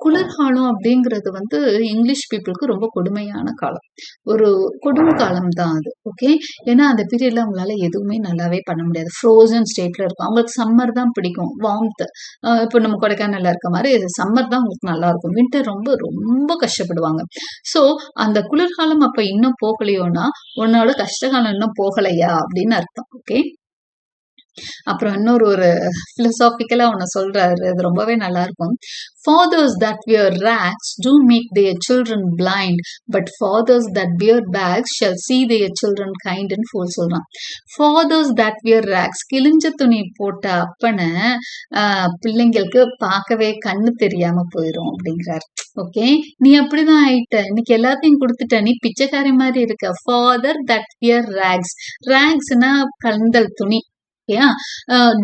குளிர்காலம் அப்படிங்கிறது வந்து இங்கிலீஷ் பீப்புளுக்கு ரொம்ப கொடுமையான காலம், ஒரு கொடும் காலம் தான் அது. ஓகே, ஏன்னா அந்த பீரியட்ல அவங்களால எதுவுமே நல்லாவே பண்ண முடியாது, ஃப்ரோசன் ஸ்டேட்ல இருக்கும். அவங்களுக்கு சம்மர் தான் பிடிக்கும், வார்ம்த். இப்போ நம்ம கொடைக்கானல்ல இருக்க மாதிரி சம்மர் தான் உங்களுக்கு நல்லா இருக்கும், வின்டர் ரொம்ப ரொம்ப கஷ்டப்படுவாங்க. ஸோ அந்த குளிர்காலம் அப்ப இன்னும் போகலையோன்னா உன்னோட கஷ்டகாலம் இன்னும் போகலையா அப்படின்னு அர்த்தம். ஓகே, அப்புறம் இன்னொரு ஒரு பிலோசாபிக்கலா ஒன்னு சொல்றாரு, அது ரொம்பவே நல்லா இருக்கும். Fathers that wear rags do make their children blind, but fathers that wear bags shall see their children kind and full. சொல்றான். Fathers that wear rags, கிழிஞ்ச துணி போட்ட அப்பனை பிள்ளைங்களுக்கு பார்க்கவே கண்ணு தெரியாம போயிரும் அப்படிங்கிறார். ஓகே, நீ அப்படிதான் ஆயிட்ட, இன்னைக்கு எல்லாத்தையும் கொடுத்துட்ட, நீ பிச்சைக்காரி மாதிரி இருக்க. Father that wear rags, ragsனா கலந்தல் துணி.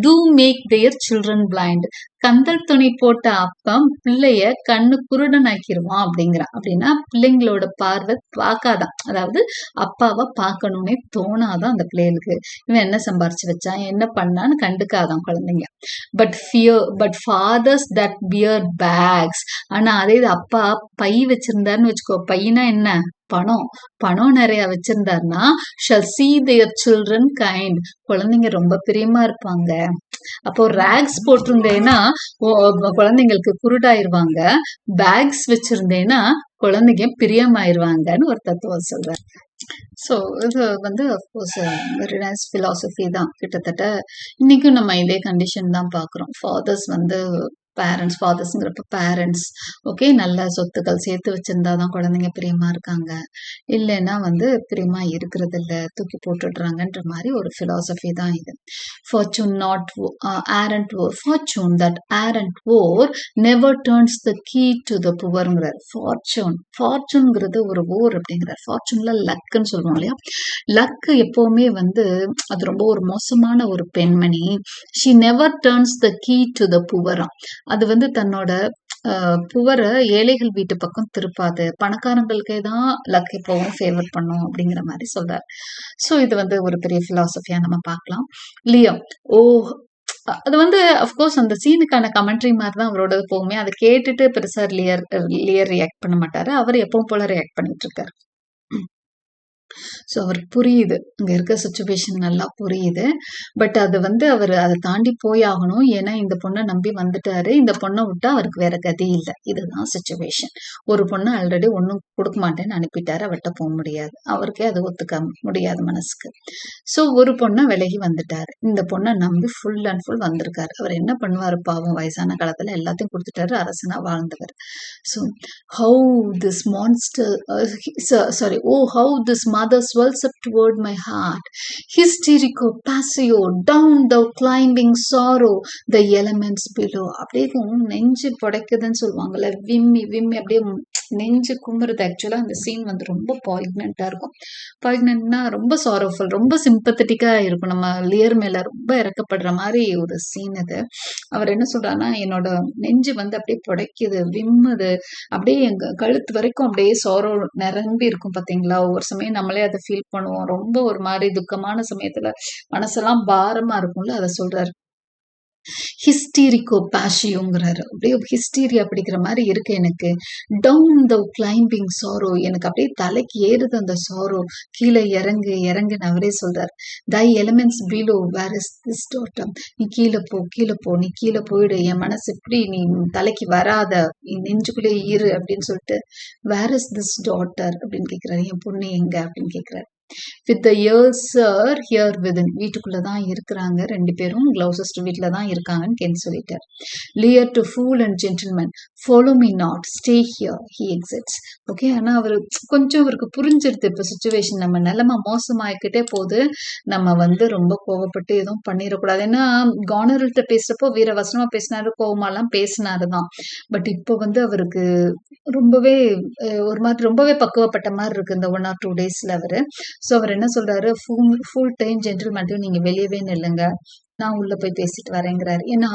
do make their children blind. கந்தல் துணி போட்ட அப்பம் பிள்ளைய கண்ணு குருடன் ஆக்கிருவான் அப்படிங்கிறான். அப்படின்னா பிள்ளைங்களோட பார்வை பார்க்காதான், அதாவது அப்பாவை பார்க்கணும்னே தோணாதான் அந்த பிள்ளைகளுக்கு. இவன் என்ன சம்பாரிச்சு வச்சான், என்ன பண்ணான்னு கண்டுக்காதான் குழந்தைங்க. But fathers that bear bags. ஆனா அதே இது அப்பா பை வச்சிருந்தாருன்னு வச்சுக்கோ, பையனா என்ன, பணம். பணம் நிறைய வச்சிருந்தாருன்னா shall see their children kind. குழந்தைங்க ரொம்ப பிரியமா இருப்பாங்க. அப்போ ரேக்ஸ் போட்டிருந்தேன்னா குழந்தைங்களுக்கு குருடாயிருவாங்க, பேக்ஸ் வச்சிருந்தேன்னா குழந்தைங்க பிரியமாயிருவாங்கன்னு ஒரு தத்துவம் சொல்றாரு. ஸோ இது வந்து அஃப்கோர்ஸ் வெரி நைஸ் ஃபிலாசபி தான். கிட்டத்தட்ட இன்னைக்கும் நம்ம இதே கண்டிஷன் தான் பார்க்குறோம். ஃபாதர்ஸ் வந்து பேரண்ட்ஸ், ஃபாதர்ஸ்ங்கிறப்ப பேரண்ட்ஸ் ஓகே, நல்ல சொத்துக்கள் சேர்த்து வச்சிருந்தா தான் குழந்தைங்க பிரியமா இருக்காங்க, இல்லைன்னா வந்து பிரியமா இருக்கிறது இல்லை, தூக்கி போட்டுடுறாங்கன்ற மாதிரி ஒரு ஃபிலாசபி தான் இது. Fortune not arrant whore, fortune that arrant whore never turns the key to the புவர்ங்கிறார். ஃபார்ச்சூன்ங்கிறது ஒரு ஓர் அப்படிங்கிறார். ஃபார்ச்சூன்ல லக்குன்னு சொல்லுவோம் இல்லையா, லக்கு எப்பவுமே வந்து அது ரொம்ப ஒரு மோசமான ஒரு பெண்மணி. She never turns the key to the புவரா, அது வந்து தன்னோட புவர ஏழைகள் வீட்டு பக்கம் திருப்பாது, பணக்காரங்களுக்கே தான் லக் எப்பவும் ஃபேவர் பண்ணும் அப்படிங்கிற மாதிரி சொல்றாரு. ஸோ இது வந்து ஒரு பெரிய பிலாசபியா நம்ம பார்க்கலாம். லியோ ஓ, அது வந்து அஃப்கோர்ஸ் அந்த சீனுக்கான கமெண்ட்ரி மாதிரி தான் அவரோட எப்பவுமே. அதை கேட்டுட்டு பெருசா லியர் ரியாக்ட் பண்ண மாட்டாரு, அவர் எப்பவும் போல ரியாக்ட் பண்ணிட்டு இருக்காரு. ஸோ அவருக்கு புரியுது, அங்கே இருக்க சுச்சுவேஷன் நல்லா புரியுது. பட் அது வந்து அவர் அதை தாண்டி போய் ஆகணும். ஏன்னா இந்த பொண்ணை நம்பி வந்துட்டாரு, இந்த பொண்ணை விட்டா அவருக்கு வேற கதி இல்லை. இதுதான் சுச்சுவேஷன். ஒரு பொண்ணை ஆல்ரெடி ஒன்றும் கொடுக்க மாட்டேன்னு அனுப்பிட்டாரு, அவர்கிட்ட போக முடியாது, அவருக்கே அது ஒத்துக்க முடியாது மனசுக்கு. ஸோ ஒரு பொண்ணை விலகி வந்துட்டாரு, இந்த பொண்ணை நம்பி ஃபுல் அண்ட் ஃபுல் வந்திருக்காரு. அவர் என்ன பண்ணுவார் பாவம், வயசான காலத்துல எல்லாத்தையும் கொடுத்துட்டாரு, அரசனா வாழ்ந்தவர். So how this monster sorry O how this mother swells up toward my heart, hysterico passio down thou climbing sorrow, the elements below. அப்படியே நெஞ்சு புடைக்குதுன்னு சொல்லுவாங்கல்ல, விம்மி விம்மி அப்படியே நெஞ்சு கும்புறது. ஆக்சுவலா அந்த சீன் வந்து ரொம்ப பாய்க்னண்டா இருக்கும். பாய்க்னன்ட்னா ரொம்ப சாரோஃபுல், ரொம்ப சிம்பத்தட்டிக்கா இருக்கும். நம்ம லியர் மேல ரொம்ப இறக்கப்படுற மாதிரி ஒரு சீன் அது. அவர் என்ன சொல்றாருன்னா, என்னோட நெஞ்சு வந்து அப்படியே புடைக்குது, விம்முது, அப்படியே எங்க கழுத்து வரைக்கும் அப்படியே சாரோ நிரம்பி இருக்கும் பாத்தீங்களா. ஒவ்வொரு சமயம் நம்மளே அதை ஃபீல் பண்ணுவோம், ரொம்ப ஒரு மாதிரி துக்கமான சமயத்துல மனசெல்லாம் பாரமா இருக்கும்ல, அதை சொல்றாரு. ஹிஸ்டீரிக்கோ பேஷியோங்கிறாரு. அப்படியே ஹிஸ்டீரியா பிடிக்கிற மாதிரி இருக்கு எனக்கு. டவுன் த கிளைம்பிங் சாரோ, எனக்கு அப்படியே தலைக்கு ஏறுது அந்த சாரோ, கீழே இறங்கு இறங்குன்னு அவரே சொல்றாரு. Thy elements below where is this daughter, நீ கீழே போ கீழே போ, நீ கீழே போயிடு, என் மனசு எப்படி நீ தலைக்கு வராத, நீ நெஞ்சுக்குள்ளே இரு அப்படின்னு சொல்லிட்டு, வேர் இஸ் திஸ் டாட்டர் அப்படின்னு கேட்கிறாரு, என் பொண்ணு எங்க அப்படின்னு கேட்கிறாரு. with the years sir here within, வீட்டுக்குள்ளதான் இருக்கிறாங்க ரெண்டு பேரும், க்ளௌசெஸ்டர் வீட்டுல தான் இருக்காங்கன்னு கென் சொல்லிட்டார். Lear to fool and gentleman, follow me not, stay here, he exits. Okay, ஆனா அவரு கொஞ்சம் அவருக்கு புரிஞ்சிருது இப்ப சுச்சுவேஷன், நம்ம நிலைமை மோசமாயிக்கிட்டே போகுது, நம்ம வந்து ரொம்ப கோவப்பட்டு எதுவும் பண்ணிடக்கூடாது. ஏன்னா கானர்கிட்ட பேசுறப்போ வீர வசனமா பேசினாரு, கோவமாலாம் பேசினாருதான். பட் இப்போ வந்து அவருக்கு ரொம்பவே ஒரு மாதிரி ரொம்பவே பக்குவப்பட்ட மாதிரி இருக்கு இந்த 1 or 2 daysல அவரு. ஸோ அவர் என்ன சொல்றாரு, ஃபுல் டைம் ஜென்டில்மேன்ட்டும் நீங்க வெளியவே நில்லுங்க, நான் உள்ள போய் பேசிட்டு வரேங்கிறாரு. ஏன்னா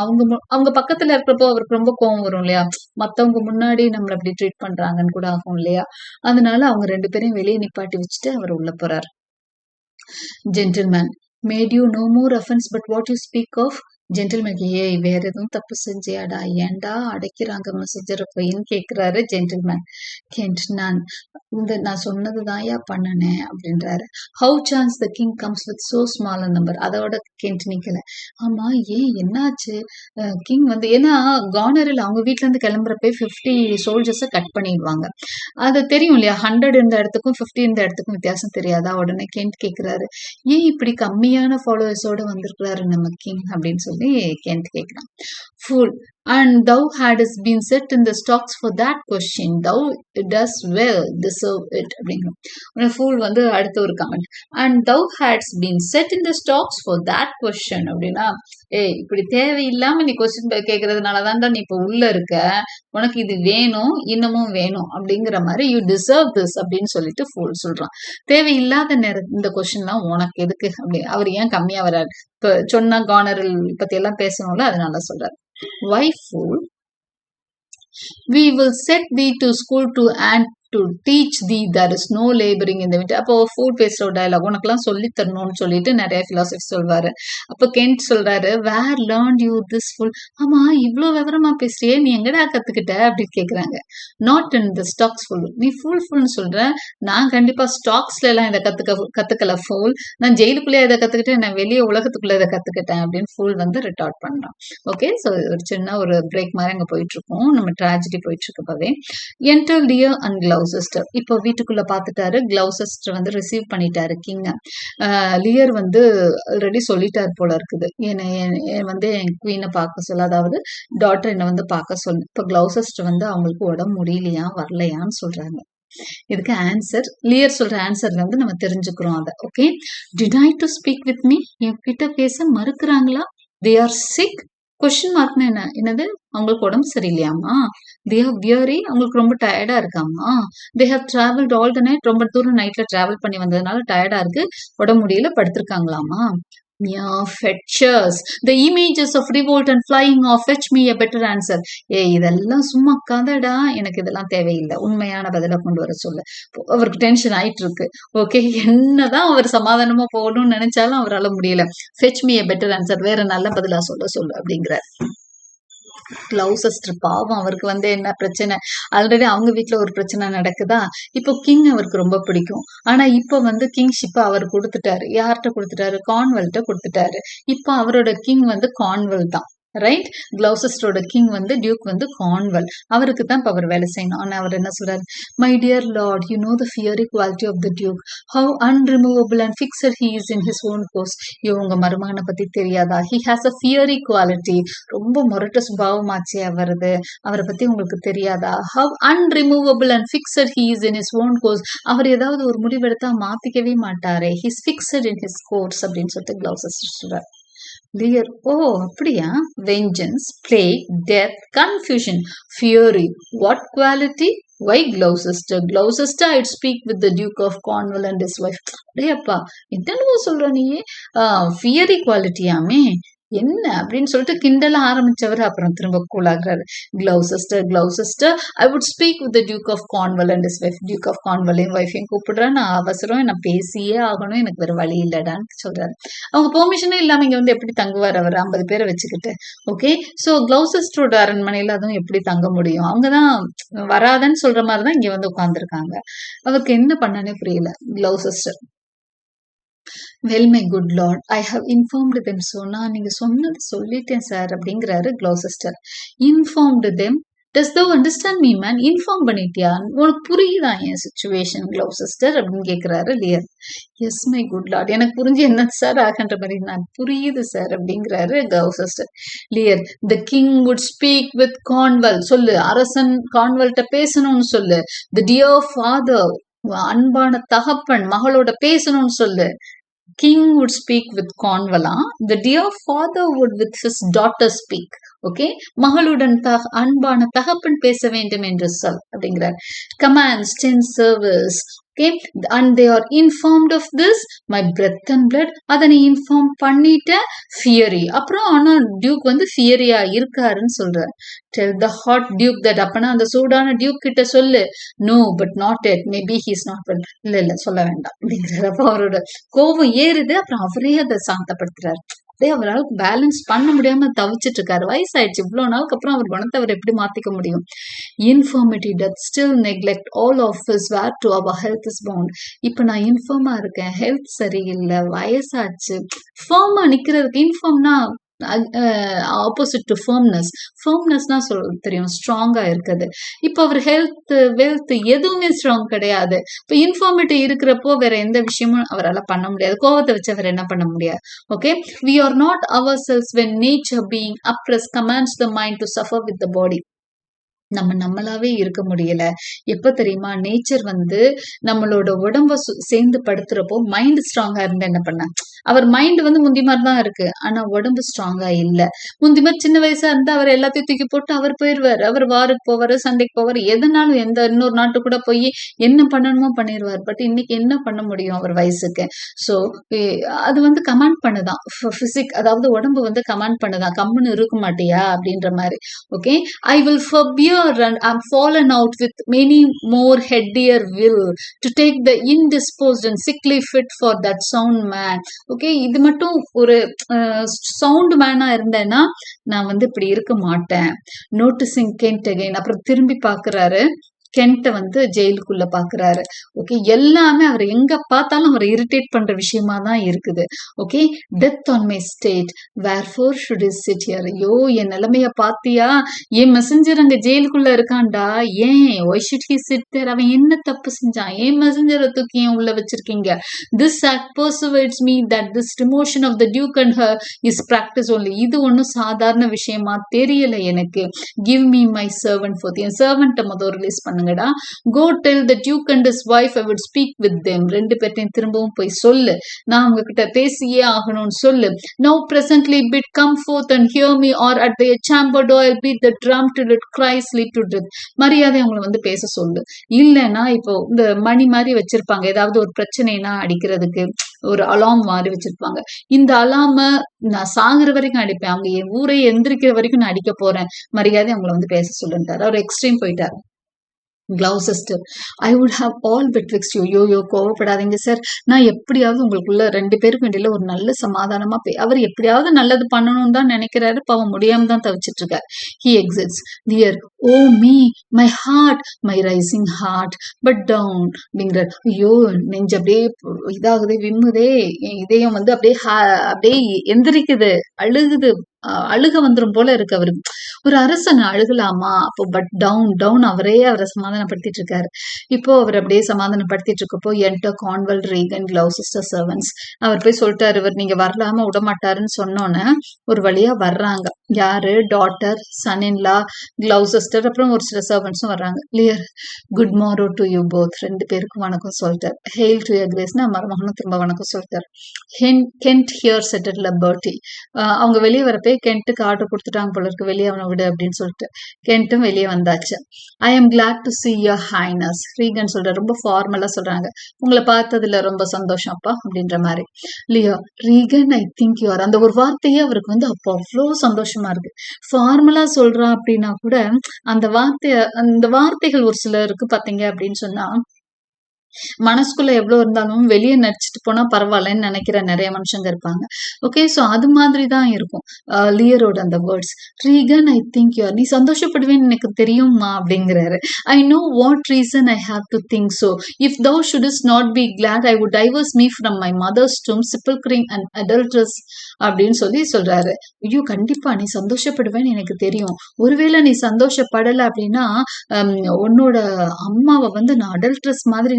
அவங்க பக்கத்துல இருக்கிறப்போ அவருக்கு ரொம்ப கோவம் வரும் இல்லையா, மத்தவங்க முன்னாடி நம்மள அப்படி ட்ரீட் பண்றாங்கன்னு கூட ஆகும் இல்லையா. அதனால அவங்க ரெண்டு பேரையும் வெளியே நிப்பாட்டி வச்சுட்டு அவர் உள்ள போறாரு. Gentleman, made you no more offence but what you speak of. Gentleman, ஏய் வேற எதுவும் தப்பு செஞ்சியாடா, ஏன்டா அடைக்கிறாங்க மெசேஜரை போயின்னு கேட்கிறாரு ஜென்டில்மேன். கென்ட், நான் சொன்னதுதான்யா பண்ணனேன் அப்படின்றாரு. How chance the king comes with so small number. அதோட கென்ட் நிக்கல. ஆமா ஏன் என்னாச்சு, கிங் வந்து ஏன்னா கானரில் அவங்க வீட்டுல இருந்து கிளம்புறப்ப 50 சோல்ஜர்ஸை கட் பண்ணிடுவாங்க, அது தெரியும் இல்லையா. 100 இருந்த இடத்துக்கும் 50 இருந்த இடத்துக்கும் வித்தியாசம் தெரியாதா. உடனே கென்ட் கேட்கிறாரு, ஏன் இப்படி கம்மியான ஃபாலோவர்ஸோட வந்திருக்கிறாரு நம்ம கிங் அப்படின்னு சொல்லி கென்ட் கேட்கிறான். Fool, and thou hadst been set in the stocks for that question, thou dost well deserve it அப்படிங்கிறோம். ஃபூல் வந்து அடுத்த ஒரு comment, and thou hadst been set in the stocks for that question அப்படின்னா, ஏய் இப்படி தேவையில்லாம நீ கொஸ்டின் கேட்கறதுனாலதான்டா நீ இப்ப உள்ள இருக்க, உனக்கு இது வேணும் இன்னமும் வேணும் அப்படிங்கிற மாதிரி யூ டிசர்வ் திஸ் அப்படின்னு சொல்லிட்டு ஃபூல் சொல்றான். தேவையில்லாத இந்த கொஸ்டின்லாம் உனக்கு எதுக்கு அப்படி அவர் ஏன் கம்மியா வராரு, இப்ப சொன்னா கானரல் பத்தி எல்லாம் பேசணும்ல, அதனால சொல்றாரு. Why, fool? We will set thee to school and to teach thee there is no laboring in the winter. அப்போ ஃபுல் பேசுற ஒரு டயலாக் உனக்கெல்லாம் சொல்லி தரணும்னு சொல்லிட்டு நிறைய பிலாசபி சொல்வாரு. அப்போ கென்ட் சொல்றாரு, வேர் லேர்ன் யூ திஸ் ஃபுல்? ஆமா, இவ்வளோ விவரமா பேசுறியே, நீ எங்கடா கத்துக்கிட்ட அப்படின்னு கேக்குறாங்க. Not in the stocks full. நீ ஃபுல்னு சொல்ற, நான் கண்டிப்பா ஸ்டாக்ஸ்ல எல்லாம் இதை கத்துக்கல ஃபுல். நான் ஜெயிலுக்குள்ளே இதை கத்துக்கிட்டேன், நான் வெளியே உலகத்துக்குள்ள இதை கத்துக்கிட்டேன் அப்படின்னு ஃபுல் வந்து ரிட்டார்ட் பண்றான். ஓகே, ஸோ ஒரு சின்ன ஒரு பிரேக் மாதிரி அங்க போயிட்டு இருக்கோம், நம்ம ட்ராஜடி போயிட்டு இருக்கப்பவே. Enter Lear and Gloucester. இப்போ வீட்டுக்குள்ள பாத்துட்டாரு, கிளவுசெஸ்டர் வந்து ரிசீவ் பண்ணிட்டாரு கிங்க. லியர் வந்து ஆல்ரெடி சொல்லிட்டாரு போல இருக்குது, வந்து என் குவீனை பார்க்க சொல்ல, அதாவது டாட்டர் என்ன வந்து பார்க்க சொல்லு. இப்போ கிளவுசெஸ்டர் வந்து அவங்களுக்கு உடம்பு முடியலையா வரலையான்னு சொல்றாங்க. இதுக்கு ஆன்சர், லியர் சொல்ற ஆன்சர்ல வந்து நம்ம தெரிஞ்சுக்கிறோம் அதை. Okay, denied to speak with me, என்கிட்ட பேச மறுக்கிறாங்களா? They are sick. கொஸ்டின் மார்க்னா என்ன? என்னது? அவங்களுக்கு உடம்பு சரியில்லையாமா? தே ஆர் வியரி, அவங்களுக்கு ரொம்ப டயர்டா இருக்காமா? They have travelled all the night, ரொம்ப தூரம் நைட்ல டிராவல் பண்ணி வந்ததுனால டயர்டா இருக்கு, உடம்பு முடியல, படுத்திருக்காங்களாமா? Mere fetchers, the images of revolt and flying off, fetch me a better answer. இதெல்லாம் சும்மா கதடா, எனக்கு இதெல்லாம் தேவையில்லை, உண்மையான பதில கொண்டு வர சொல்லு. அவருக்கு டென்ஷன் ஆயிட்டு இருக்கு. ஓகே, என்னதான் அவர் சமாதானமா போகணும்னு நினைச்சாலும் அவரால் முடியல. fetch me a better answer, வேற நல்ல பதிலா சொல்லு அப்படிங்கிறார். கிளவுசெஸ்டர் பாவம், அவருக்கு வந்து என்ன பிரச்சனை, ஆல்ரெடி அவங்க வீட்டுல ஒரு பிரச்சனை நடக்குதா, இப்போ கிங் அவருக்கு ரொம்ப பிடிக்கும். ஆனா இப்ப வந்து கிங்ஷிப்பை அவர் கொடுத்துட்டாரு. யார்கிட்ட கொடுத்துட்டாரு? கார்ன்வெல்ட்ட கொடுத்துட்டாரு. இப்போ அவரோட கிங் வந்து கார்ன்வெல் தான், ரைட்? கிளவுசெஸ்டரோட கிங் வந்து டியூக் வந்து கார்ன்வெல், அவருக்கு தான் இப்ப அவர் வேலை செய்யணும். ஆனா அவர் என்ன சொல்றாரு? My dear lord, you know the fiery quality of the duke, how unremovable and fixed he is in his own course. உங்க மருமகனை பத்தி தெரியாதா? He has a fiery quality, ரொம்ப முரட்ட சுபாவமாச்சே அவரது, அவரை பத்தி உங்களுக்கு தெரியாதா? How unremovable and fixed he is in his own course, அவர் ஏதாவது ஒரு முடிவெடுத்தா மாத்திக்கவே மாட்டாரே, his fixed in his course அப்படின்னு சொல்லிட்டு கிளவுசெஸ்டர் சொல்றார். லியர், ஓ அப்படியா? Vengeance, plague, death, confusion, fiery, what quality? Why, Gloucester? Gloucester, I'd speak with the Duke of Cornwall and his wife. டேப்பா, என்னன்னு சொல்ற நீ? ஃபியரி குவாலிட்டியாமே என்ன அப்படின்னு சொல்லிட்டு கிண்டல ஆரம்பிச்சவர் அப்புறம் திரும்ப கூலாகிறாரு. Gloucester, I would speak with the Duke of Cornwall and his wife. Duke of கார்ன்வெல்லையும் வைஃபையும் கூப்பிடுறேன், நான் அவசரம், நான் பேசியே ஆகணும், எனக்கு வேற வழி இல்லடான்னு சொல்றாரு. அவங்க பெர்மிஷனே இல்லாம இங்க வந்து எப்படி தங்குவார் அவர் 50 பேரை வச்சுக்கிட்டு? ஓகே, சோ கிளவுசெஸ்டரோட அரண்மனையில அதுவும் எப்படி தங்க முடியும்? அவங்கதான் வராதன்னு சொல்ற மாதிரிதான் இங்க வந்து உட்கார்ந்துருக்காங்க. அவருக்கு என்ன பண்ணனே புரியல. Gloucester, well my good lord, I have informed them. சொன்னா நீங்க சொன்னது சொல்லிட்டேன் சார் அப்படிங்கிறாரு கிளவுசெஸ்டர். Informed them? டஸ் தோ அண்டர்ஸ்டாண்ட் மீ மேன்? இன்ஃபார்ம் பண்ணிட்டியா? உனக்கு புரியுதா என் சிச்சுவேஷன் கிளவுசெஸ்டர் அப்படின்னு கேட்கிறாரு Lear. S my good Lord, எனக்கு புரிஞ்சு என்ன சார் ஆகன்ற மாதிரி, நான் புரியுது சார் அப்படிங்கிறாரு Gloucester. Lear, the king would speak with Cornwall. சொல்லு, அரசன் கார்ன்வெல்ட்ட பேசணும்னு சொல்லு. த டியர் ஃபாதர், அன்பான தகப்பன் மகளோட பேசணும்னு சொல்லு. King would speak with Cornwall. The dear father would with his daughter speak. Okay, மகளுடன் அன்பான தகப்பன் பேச வேண்டும் என்று சொல் அப்படிங்கிறார். Commands 10 service. Okay, and they are informed of this, my breath and blood. அதனை இன்ஃபார்ம் பண்ணிட்ட ஃபியரி. அப்புறம் ஆனா டியூக் வந்து ஃபியரியா இருக்காருன்னு சொல்றாரு. Tell the hot duke that, அப்பனா அந்த சூடான டியூக் கிட்ட சொல்லு. No, but not yet, maybe he is not well. இல்ல சொல்ல வேண்டாம் அப்படிங்கிறாரு. அப்ப அவரோட கோபம் ஏறுது, அப்புறம் அவரே அதை சாந்தப்படுத்துறாரு. அப்படியே அவரால் பேலன்ஸ் பண்ண முடியாம தவிச்சிட்டு இருக்காரு. வயசாயிடுச்சு, இவ்வளவு நாளுக்கு அப்புறம் அவர் குணத்தை அவர் எப்படி மாத்திக்க முடியும்? Infirmity doth still neglect all office whereto our health is bound. இப்ப நான் இன்ஃபார்மா இருக்கேன், ஹெல்த் சரியில்லை, வயசாச்சு. ஃபர்மா நிக்கிறதுக்கு, இன்ஃபார்ம்னா ஆப்போசிட் டு ஃபர்ம்னஸ். ஃபர்ம்னஸ்னா தெரியும், ஸ்ட்ராங்கா இருக்குது. இப்போ அவர் ஹெல்த் வெல்த் எதுவுமே ஸ்ட்ராங் கிடையாது. இப்போ இன்ஃபார்மிட்டி இருக்கிறப்போ வேற எந்த விஷயமும் அவரால் பண்ண முடியாது. கோவத்தை வச்சு அவர் என்ன பண்ண முடியாது. Okay, we are not ourselves when nature being oppressed commands the mind to suffer with the body. நம்மளாவே இருக்க முடியல. எப்ப தெரியுமா? நேச்சர் வந்து நம்மளோட உடம்ப சேர்ந்து படுத்துறப்போ மைண்ட் ஸ்ட்ராங்கா இருந்து என்ன பண்ண, அவர் மைண்ட் வந்து முந்தி மாதிரி தான் இருக்கு. ஆனா உடம்பு ஸ்ட்ராங்கா இல்ல. முந்தி மாதிரி சின்ன வயசா இருந்தா அவர் எல்லாத்தையும் தூக்கி போட்டு அவர் போயிருவாரு. அவர் வாருக்கு போவாரு, சண்டைக்கு போவாரு. எதுனாலும் எந்த இன்னொரு நாட்டு கூட போய் என்ன பண்ணணுமோ பண்ணிருவாரு. பட் இன்னைக்கு என்ன பண்ண முடியும் அவர் வயசுக்கு? சோ அது வந்து கமாண்ட் பண்ணுதான். அதாவது உடம்பு வந்து கமாண்ட் பண்ணுதான். கம்முன்னு இருக்க மாட்டியா அப்படின்ற மாதிரி. Okay, I will forbear and I'm fallen out with many more headier will to take the indisposed and sickly fit for that sound man. Okay, இது மட்டும் ஒரு சவுண்ட் மேனா இருந்தேன்னா நான் வந்து இப்படி இருக்க மாட்டேன். Noticing கென்ட் again. அப்புறம் திரும்பி பாக்குறாரு. கென்ட்ட வந்து ஜெயிலுக்குள்ள பாக்குறாரு. ஓகே, எல்லாமே அவர் எங்க பார்த்தாலும் அவர் இரிட்டேட் பண்ற விஷயமா தான் இருக்குது. Okay, death on my state wherefore should is sit here. ஐயோ, என் நிலைமைய பாத்தியா? என் மெசஞ்சர் அங்க ஜெயிலுக்குள்ள இருக்கான்டா. ஏன் why should he sit there? அவன் என்ன தப்பு செஞ்சான்? ஏன் மெசஞ்சரை தூக்கி ஏன் உள்ள வச்சிருக்கீங்க? This act persuades me that this demotion of the duke and her is practice only. இது ஒன்னும் சாதாரண விஷயமா தெரியல எனக்கு. give me my servant for என் சர்வன்ட்ட முதல் ரிலீஸ் பண்ணுங்கடா. go tell the duke and his wife I would speak with them. ரெண்டு பேர்ட்டையும் திரும்பவும் போய் சொல்லு, நான் அவங்க கிட்ட பேசியே ஆகணும்னு சொல்லு. now presently bid come forth and hear me, or at the chamber door I'll beat the drum till it cries sleep to death. மரியாதை அவங்களை வந்து பேச சொல்லு. இல்லைன்னா இப்போ இந்த மணி மாதிரி வச்சிருப்பாங்க, ஏதாவது ஒரு பிரச்சனைனா அடிக்கிறதுக்கு ஒரு அலாம் மாதிரி வச்சிருப்பாங்க. இந்த அலாம நான் சாகுற வரைக்கும் அடிப்பேன், அவங்க என் ஊரை எந்திரிக்கிற வரைக்கும் நான் அடிக்க போறேன். மரியாதை அவங்களை வந்து பேச சொல்லுன்ட்டாரு. அவர் எக்ஸ்ட்ரீம் போயிட்டாரு. Gloucester, I would have all betwixt you. யோ கோவப்படாதீங்க சார், நான் எப்படியாவது உங்களுக்குள்ள ரெண்டு பேருக்கு இடையில ஒரு நல்ல சமாதானமா அவர் எப்படியாவது நல்லது பண்ணணும்னு தான் நினைக்கிறாரு. பாவம் முடியாம தான் தவிச்சிட்டு இருக்காரு. He exits. Dear O me my heart my rising heart but down அப்படிங்கிறார். ஐயோ, நெஞ்சு அப்படியே இதாகுதே, விம்முதே, இதயம் வந்து அப்படியே எந்திரிக்குது, அழுகுது, அழுக வந்துரும் போல இருக்கு அவருக்கு. ஒரு அரசன் அழுகலாமா? அப்போ பட் டவுன் அவரே அவரை சமாதானப்படுத்திட்டு இருக்காரு. இப்போ அவர் அப்படியே சமாதானப்படுத்திட்டு இருக்கப்போ என்டர் கான்வெல் ரீகன் கிளவுசெஸ்டர் சர்வன்ஸ். அவர் போய் சொல்லிட்டாரு, இவர் நீங்க வரலாம விடமாட்டாருன்னு சொன்னோன்னு ஒரு வழியா வர்றாங்க. யாரு? டாட்டர், சன் இன் லா, கிளவுசெஸ்டர், அப்புறம் ஒரு சில சர்வன்ஸும் வர்றாங்க. Lear good morrow to you both. ரெண்டு பேருக்கும் வணக்கம் சொல்லிட்டார். ஹெயில் டு யர் கிரேஸ்னா மருமகனும் திரும்ப வணக்கம் சொல்லிட்டார். கென்ட் ஹியர் செட்டில் லபர்ட்டி. அவங்க வெளியே வரப்பே கென்ட்டுக்கு ஆர்டர் கொடுத்துட்டாங்க போல இருக்கு, வெளியே அவனை விடு அப்படின்னு சொல்லிட்டு. கென்ட்டும் வெளியே வந்தாச்சு. I am glad to see your highness. Regan சொல்ற, ரொம்ப ஃபார்மலா சொல்றாங்க. உங்களை பார்த்ததுல ரொம்ப சந்தோஷம் அப்பா அப்படின்ற மாதிரி. லியோ, Regan I think you are. அந்த ஒரு வார்த்தையே அவருக்கு வந்து அப்போ அவ்வளோ சந்தோஷமா இருக்கு. ஃபார்மலா சொல்றா அப்படின்னா கூட அந்த வார்த்தைகள் ஒரு சிலருக்கு பாத்தீங்க அப்படின்னு சொன்னா மனசுக்குள்ள எவ்வளவு இருந்தாலும் வெளியே நடிச்சுட்டு போனா பரவாயில்லன்னு நினைக்கிற நிறைய மனுஷங்க இருப்பாங்க. ஓகே, சோ அது மாதிரி தான் இருக்கும் லியரோட அந்த words. Regan I think you are. நீ சந்தோஷப்படுவேன்னு எனக்கு தெரியுமா அப்படிங்கிறாரு. I know what reason I have to think so. If thou shouldst not be glad I would divorce me from my mother's tomb, sepulchring and adulteress அப்படின்னு சொல்றாரு. ஐயோ, கண்டிப்பா நீ சந்தோஷப்படுவேன்னு எனக்கு தெரியும். ஒருவேளை நீ சந்தோஷப்படல அப்படின்னா உன்னோட அம்மாவை வந்து நான் அடல்ட்ரஸ் மாதிரி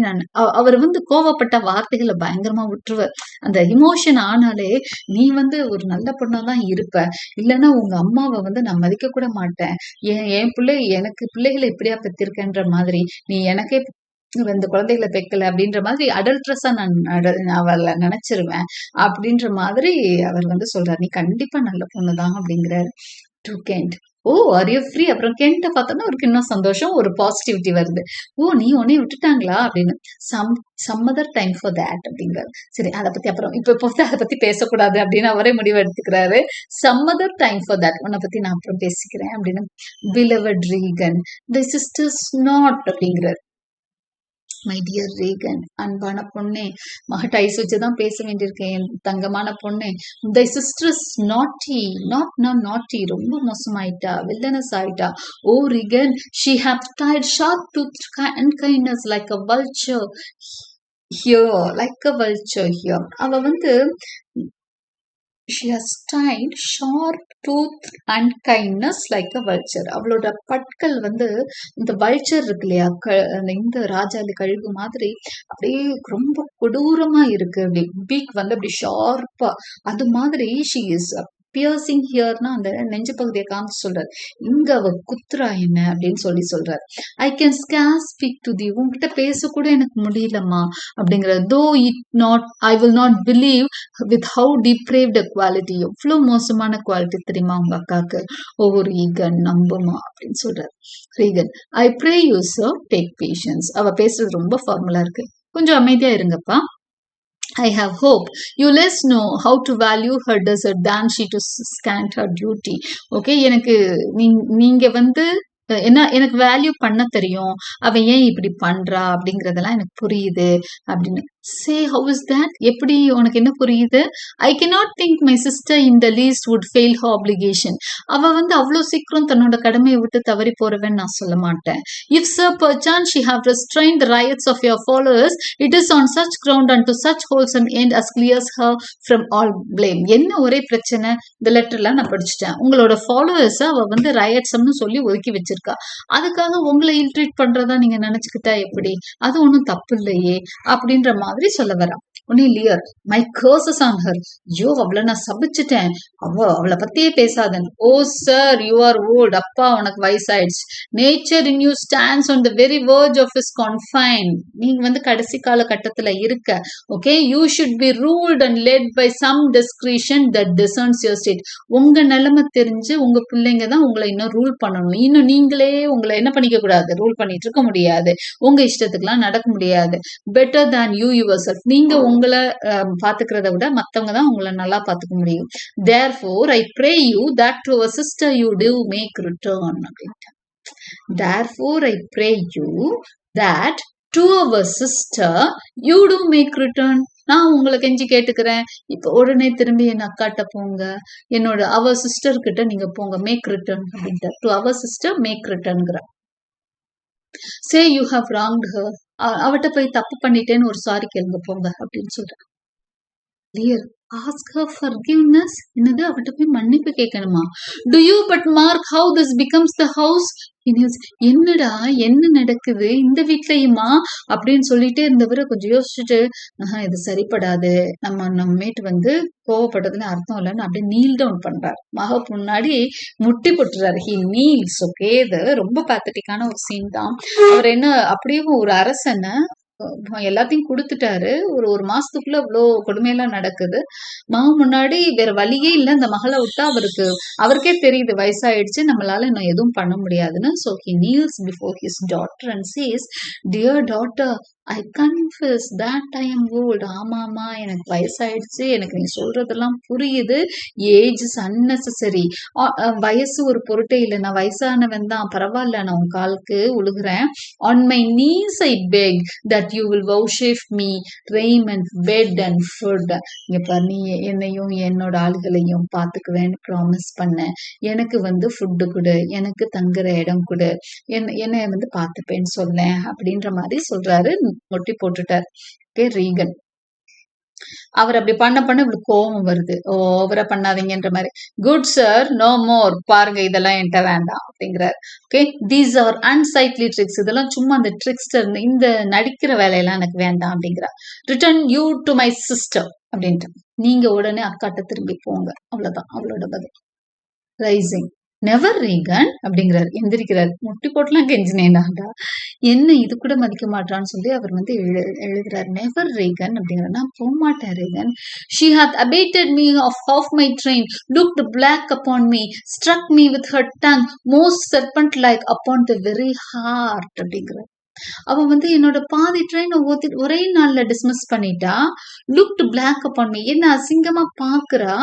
அவர் வந்து கோவப்பட்ட வார்த்தைகளை பயங்கரமா விட்டுருவார். அந்த இமோஷன் ஆனாலே நீ வந்து ஒரு நல்ல பொண்ணாதான் இருப்ப, இல்லைன்னா உங்க அம்மாவை வந்து நான் மதிக்க கூட மாட்டேன், என் எனக்கு பிள்ளைகளை இப்படியா பெற்றிருக்கேன்ற மாதிரி, நீ எனக்கே இந்த குழந்தைகளை பெக்கல அப்படின்ற மாதிரி அடல்ட்ரஸா நான் அவளை நினைச்சிருவேன் அப்படின்ற மாதிரி அவர் வந்து சொல்றாரு. நீ கண்டிப்பா நல்ல பொண்ணுதான் அப்படிங்கிறாரு. To Kent, O are you free. அப்புறம் கென்ட்ட பார்த்தோன்னா அவருக்கு இன்னும் சந்தோஷம், ஒரு பாசிட்டிவிட்டி வருது. ஓ, நீ உன்னை விட்டுட்டாங்களா அப்படின்னு. Some other time for that அப்படிங்கிறாரு. சரி, அதை பத்தி அப்புறம் இப்போ அதை பத்தி பேசக்கூடாது அப்படின்னு அவரே முடிவு எடுத்துக்கிறாரு. Some other time for that, உன்னை பத்தி நான் அப்புறம் பேசிக்கிறேன் அப்படின்னு. Beloved Regan the sisters naught அப்படிங்கிறாரு. மை டியர் ரீகன், அன்பான பொண்ணே, மகட்ட ஐஸ் வச்சுதான் பேச வேண்டியிருக்கேன். தங்கமான பொண்ணே, தை சிஸ்டர்ஸ் நாட்டி, ரொம்ப மோசமாயிட்டா, வில்லனஸ் ஆயிட்டா. Oh Regan, she have tied sharp tooth and kindness like a vulture here. அவ வந்து she has tied sharp tooth and kindness like a vulture. அவளோட பற்கள் வந்து இந்த வல்ச்சர் இருக்கு இல்லையா, இந்த ராஜாலி கழுகு மாதிரி அப்படியே ரொம்ப கொடூரமா இருக்கு. அப்படி பீக் வந்து அப்படி ஷார்ப்பா, அது மாதிரி she is பியர்சிங் ஹியர்னா அந்த நெஞ்சு பகுதியை காமிச்சு சொல்றாரு, இங்க அவ குத்துறா என்ன அப்படின்னு சொல்றாரு. I can scarce speak to thee, உங்ககிட்ட பேச கூட எனக்கு முடியலம்மா அப்படிங்கிறது. Though it not, I will not believe with how depraved quality, எவ்வளவு மோசமான குவாலிட்டி தெரியுமா உங்க அக்காக்கு. ஓ ரீகன் நம்புமா அப்படின்னு சொல்றாரு. Regan, I pray you sir take patience. அவ பேசுறது ரொம்ப ஃபார்முலா இருக்கு, கொஞ்சம் அமைதியா இருங்கப்பா. I have hope you less know how to value her desert than she to scant her duty. Okay, எனக்கு நீங்க வந்து என்ன எனக்கு வேல்யூ பண்ண தெரியும், அவ ஏன் இப்படி பண்றா அப்படிங்கறதெல்லாம் எனக்கு புரியுது அப்படின்னு. சே ஹவு இஸ் தட், எப்படி உனக்கு என்ன புரியுது? ஐ cannot think my sister in the least would fail her obligation. அவ வந்து அவ்வளவு சீக்கிரம் தன்னோட கடமையை விட்டு தவறி போறவன்னு நான் சொல்ல மாட்டேன். If sir perchance she have restrained the riots of your followers, it is on such ground and to such wholesome end as clears her from all blame. என்ன ஒரே பிரச்சனை, இந்த லெட்டர்ல நான் படிச்சுட்டேன், உங்களோட ஃபாலோவர்ஸ் அவ வந்து ரயட்ஸ்னு சொல்லி ஒதுக்கி வச்சிருக்கா, அதுக்காக உங்களை இல்ட்ரீட் பண்றதா நீங்க நினைச்சுக்கிட்டா எப்படி, அது ஒண்ணும் தப்பு இல்லையே அப்படின்ற மாதிரி சொல்ல வரா. உடனே Lear, my curses on her, ஐயோ அவளை நான் சபிச்சுட்டேன், அவளை பத்தியே பேசாதன். Oh sir you are old, அப்பா உனக்கு வயசாயிடுச்சு. Nature in you stands on the very verge of is confine, நீங்க வந்து கடைசி கால கட்டத்துல இருக்க. Okay, you should be ruled and led by some discretion that discerns your state. உங்க நிலைமை தெரிஞ்சு உங்க பிள்ளைங்க தான் உங்களை இன்னும் ரூல் பண்ணணும். இன்னும் நீங்களே உங்களை என்ன பண்ணிக்க கூடாது, ரூல் பண்ணிட்டு இருக்க முடியாது, உங்க இஷ்டத்துக்குலாம் நடக்க முடியாது. Better than you your self, நீங்க உங்களை பாத்துக்கிறத விட மத்தவங்க தான் உங்களை நல்லா பாத்துக்க முடியும். therefore I pray you that to our sister you do make return. therefore I pray you that to our sister you do make return. நான் உங்களை கெஞ்சி கேட்டுக்கிறேன், இப்ப உடனே திரும்பி என் அக்காட்ட போங்க, என்னோட அவ சிஸ்டர் கிட்ட நீங்க போங்க, மேக் ரிட்டர்ன் அப்படின்ட்டு. டு அவர் சிஸ்டர் மேக் ரிட்டர்ன்ங்கிற. Say you have wronged her, அவட்ட போய் தப்பு பண்ணிட்டேன்னு ஒரு சாரி கேளுங்க போங்க அப்படின்னு சொல்றேன். கிளியர், ஆஸ்க் ஹர் ஃபர்கிவ்னஸ், என்னது அவட்ட போய் மன்னிப்பு கேட்கணுமா? To you but mark how this becomes the house. என்னடா என்ன நடக்குது இந்த வீட்லயுமா அப்படின்னு சொல்லிட்டே இருந்தவரை கொஞ்சம் யோசிச்சுட்டு, இது சரிப்படாது, நம்மேட்டு வந்து கோவப்பட்டதுன்னு அர்த்தம் இல்லைன்னு அப்படியே நீல் டவுன் பண்றாரு. மக முன்னாடி முட்டி போட்டுறாரு. He Niels. ஓகே, இது ரொம்ப பேத்தட்டிக்கான ஒரு சீன் தான். அவர் என்ன அப்படியே ஒரு அரசனை எல்லாத்தையும் கொடுத்துட்டாரு, ஒரு மாசத்துக்குள்ள இவ்வளோ கொடுமையெல்லாம் நடக்குது. முன்னாடி வேற வழியே இல்லை, இந்த மகளை விட்டா அவருக்கே தெரியுது வயசாயிடுச்சு, நம்மளால இன்னும் எதுவும் பண்ண முடியாதுன்னு. So he kneels before his daughter and says, dear daughter, I confess that I am old. ஆமாமா, எனக்கு வயசாயிடுச்சு, எனக்கு நீ சொல்றதெல்லாம் புரியுது. Age is unnecessary. வயசு ஒரு பொருட்டே இல்லை, நான் வயசானவன் தான், பரவாயில்ல, நான் உன் காலுக்கு உழுகுறேன். On my knees I beg that you will vouchsafe me raiment, bed and food. இங்க பாரு, நீ என்னையும் என்னோட ஆளுகளையும் பாத்துக்குவேன்னு ப்ராமிஸ் பண்ண, எனக்கு வந்து ஃபுட்டு கொடு, எனக்கு தங்குற இடம் கொடு, என்னை வந்து பாத்துப்பேன்னு சொல்லேன் அப்படின்ற மாதிரி சொல்றாரு. ஒட்டி போட்டுட்டார். ஓகே, ரீகன் அவர் அப்படி பண்ண இப்படி கோபம் வருது, ஓவரா பண்ணாதீங்கன்ற மாதிரி. குட் சார், நோ மோர், பாருங்க இதெல்லாம் என்கிட்ட வேண்டாம் அப்படிங்கிறார். ஓகே, தீஸ் ஆர் அன்சைட்லி ட்ரிக்ஸ், இதெல்லாம் சும்மா அந்த ட்ரிக்ஸ்டர், இந்த நடிக்கிற வேலையெல்லாம் எனக்கு வேண்டாம் அப்படிங்கிறார். Return you to my sister அப்படின்ட்டு, நீங்க உடனே அக்காட்ட திரும்பி போங்க, அவ்வளவுதான் அவளோட பதில். ரைசிங், நெவர் ரீகன் அப்படிங்கிறார். எந்திரிக்கிறார். முட்டி போட்டுலாம் கெஞ்சினேன்டா, என்ன இது கூட மதிக்க மாட்டான்னு சொல்லி அவர் வந்து எழுதுறார். நெவர் ரீகன் அப்படிங்கிற, நான் போக மாட்டேன் Regan. She hath abated me of half my train, looked black upon me, struck me with her tongue, most serpent like upon the very heart அப்படிங்கிறார். அவ வந்து என்னோட பாதி ட்ரெயின் ஒரே நாள்ல டிஸ்மிஸ் பண்ணிட்டா. லுக்ட் பிளாக் அப்பான் மீ, என்ன அசிங்கமா பாக்குறா.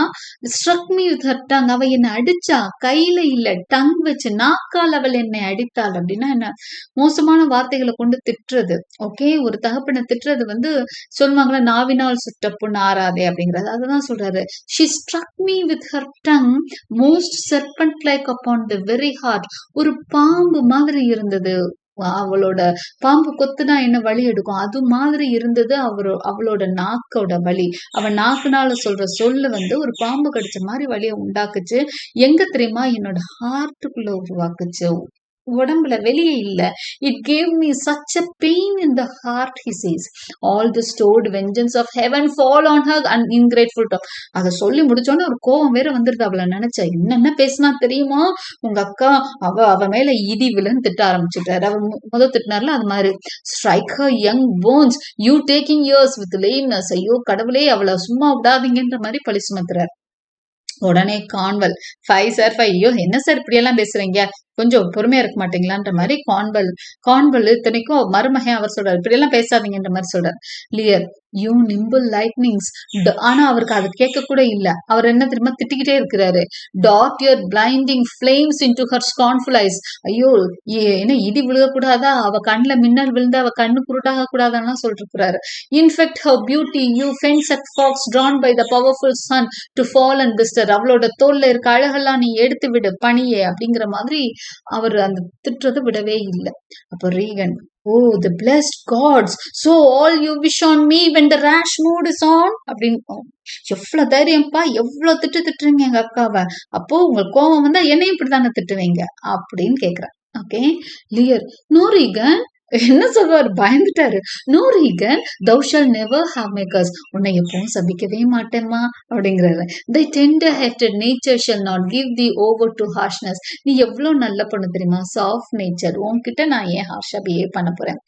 Struck me with her tongue, அவ என்ன அடிச்சா, கையில இல்ல டங் வச்சு, நாக்கால் அவள் என்னை அடித்தாள். அப்படின்னா என்ன, மோசமான வார்த்தைகளை கொண்டு திட்டுறது. ஓகே, ஒரு தகப்பனை திட்டுறது வந்து சொல்லுவாங்களா, நாவினால் சுட்ட புண் ஆறாதே அப்படிங்கிறது, அதுதான் சொல்றாரு. She struck me with her tongue, most serpent like upon the very heart. ஒரு பாம்பு மாதிரி இருந்தது, அவளோட பாம்பு கொத்துனா என்ன வலி எடுக்கும், அது மாதிரி இருந்தது அவளோட நாக்கோட வலி. அவ நாக்குனால சொல்ற சொல்லு வந்து ஒரு பாம்பு கடிச்ச மாதிரி வலியை உண்டாக்குச்சு. எங்க தெரியுமா, என்னோட ஹார்ட்டுக்குள்ள உருவாக்குச்சு. உடம்புல வெளியே இல்ல. It gave me such a pain in the heart he says. All the stored vengeance of heaven fall on her ungrateful tongue. அதை சொல்லி முடிச்சோன்னு ஒரு கோவம் வேற வந்துருது. அவளை நினைச்சா என்னென்ன பேசினா தெரியுமா உங்க அக்கா, அவ மேல இடி விலன்னு திட்ட ஆரம்பிச்சுட்டாரு. அவ முதல் திட்டினார்ல அது மாதிரி. Strike her young bones, you taking years with lameness. ஐயோ கடவுளே அவளை சும்மா விடாதீங்கன்ற மாதிரி பழி சுமத்துறாரு. உடனே கான்வல் 5 சார் 5. ஐயோ என்ன சார் இப்படி எல்லாம் பேசுறீங்க, கொஞ்சம் பொறுமையா இருக்க மாட்டீங்களான்ற மாதிரி கான்வல் இத்தனைக்கும் மருமகன் அவர் சொல்றாரு, இப்படி எல்லாம் பேசாதீங்கன்ற மாதிரி சொல்றாரு. Lear you nimble lightnings. ஆனா அவருக்கு அது கேட்க கூட இல்ல. அவர் என்ன தெரியுமா திட்டிக்கிட்டே இருக்கிறாரு. டாட் your blinding flames into her scornful eyes. ஐயோ என்ன இடி விழுகக்கூடாதா, அவ கண்ணுல மின்னல் விழுந்தா அவ கண்ணு குருட்டாக கூடாதான்னு சொல்லிட்டு இருக்கிறாரு. Infect her beauty you fens at fogs drawn by the powerful sun to fall and blister. அவளோட தோல்ல இருக்க அழகெல்லாம் நீ எடுத்து விடு பணியே அப்படிங்கிற மாதிரி அவர் அந்த திட்டத்தை விடவே இல்லை. அப்ப Regan, O the blessed gods, so all you wish on me when the rash mood is on அப்படின்னு. எவ்வளவு தைரியம்ப்பா, எவ்வளவு திட்டுறீங்க எங்க அக்காவை, அப்போ உங்களுக்கு கோபம் வந்தா என்னையும் இப்படிதானே திட்டுவீங்க அப்படின்னு கேக்குறேன். ஓகே. Lear, no Regan. என்ன சொல்வாரு, பயந்துட்டாரு. No Regan, thou shall never have makers. உன்னை எப்பவும் சபிக்கவே மாட்டேம்மா அப்படிங்கிறாரு. தை tender hearted nature shall not give thee over to harshness. நீ எவ்வளவு நல்ல பொண்ணு தெரியுமா, சாஃப்ட் நேச்சர், உன்கிட்ட நான் ஏன் ஹார்ஷா பிஹேவ் பண்ண போறேன்.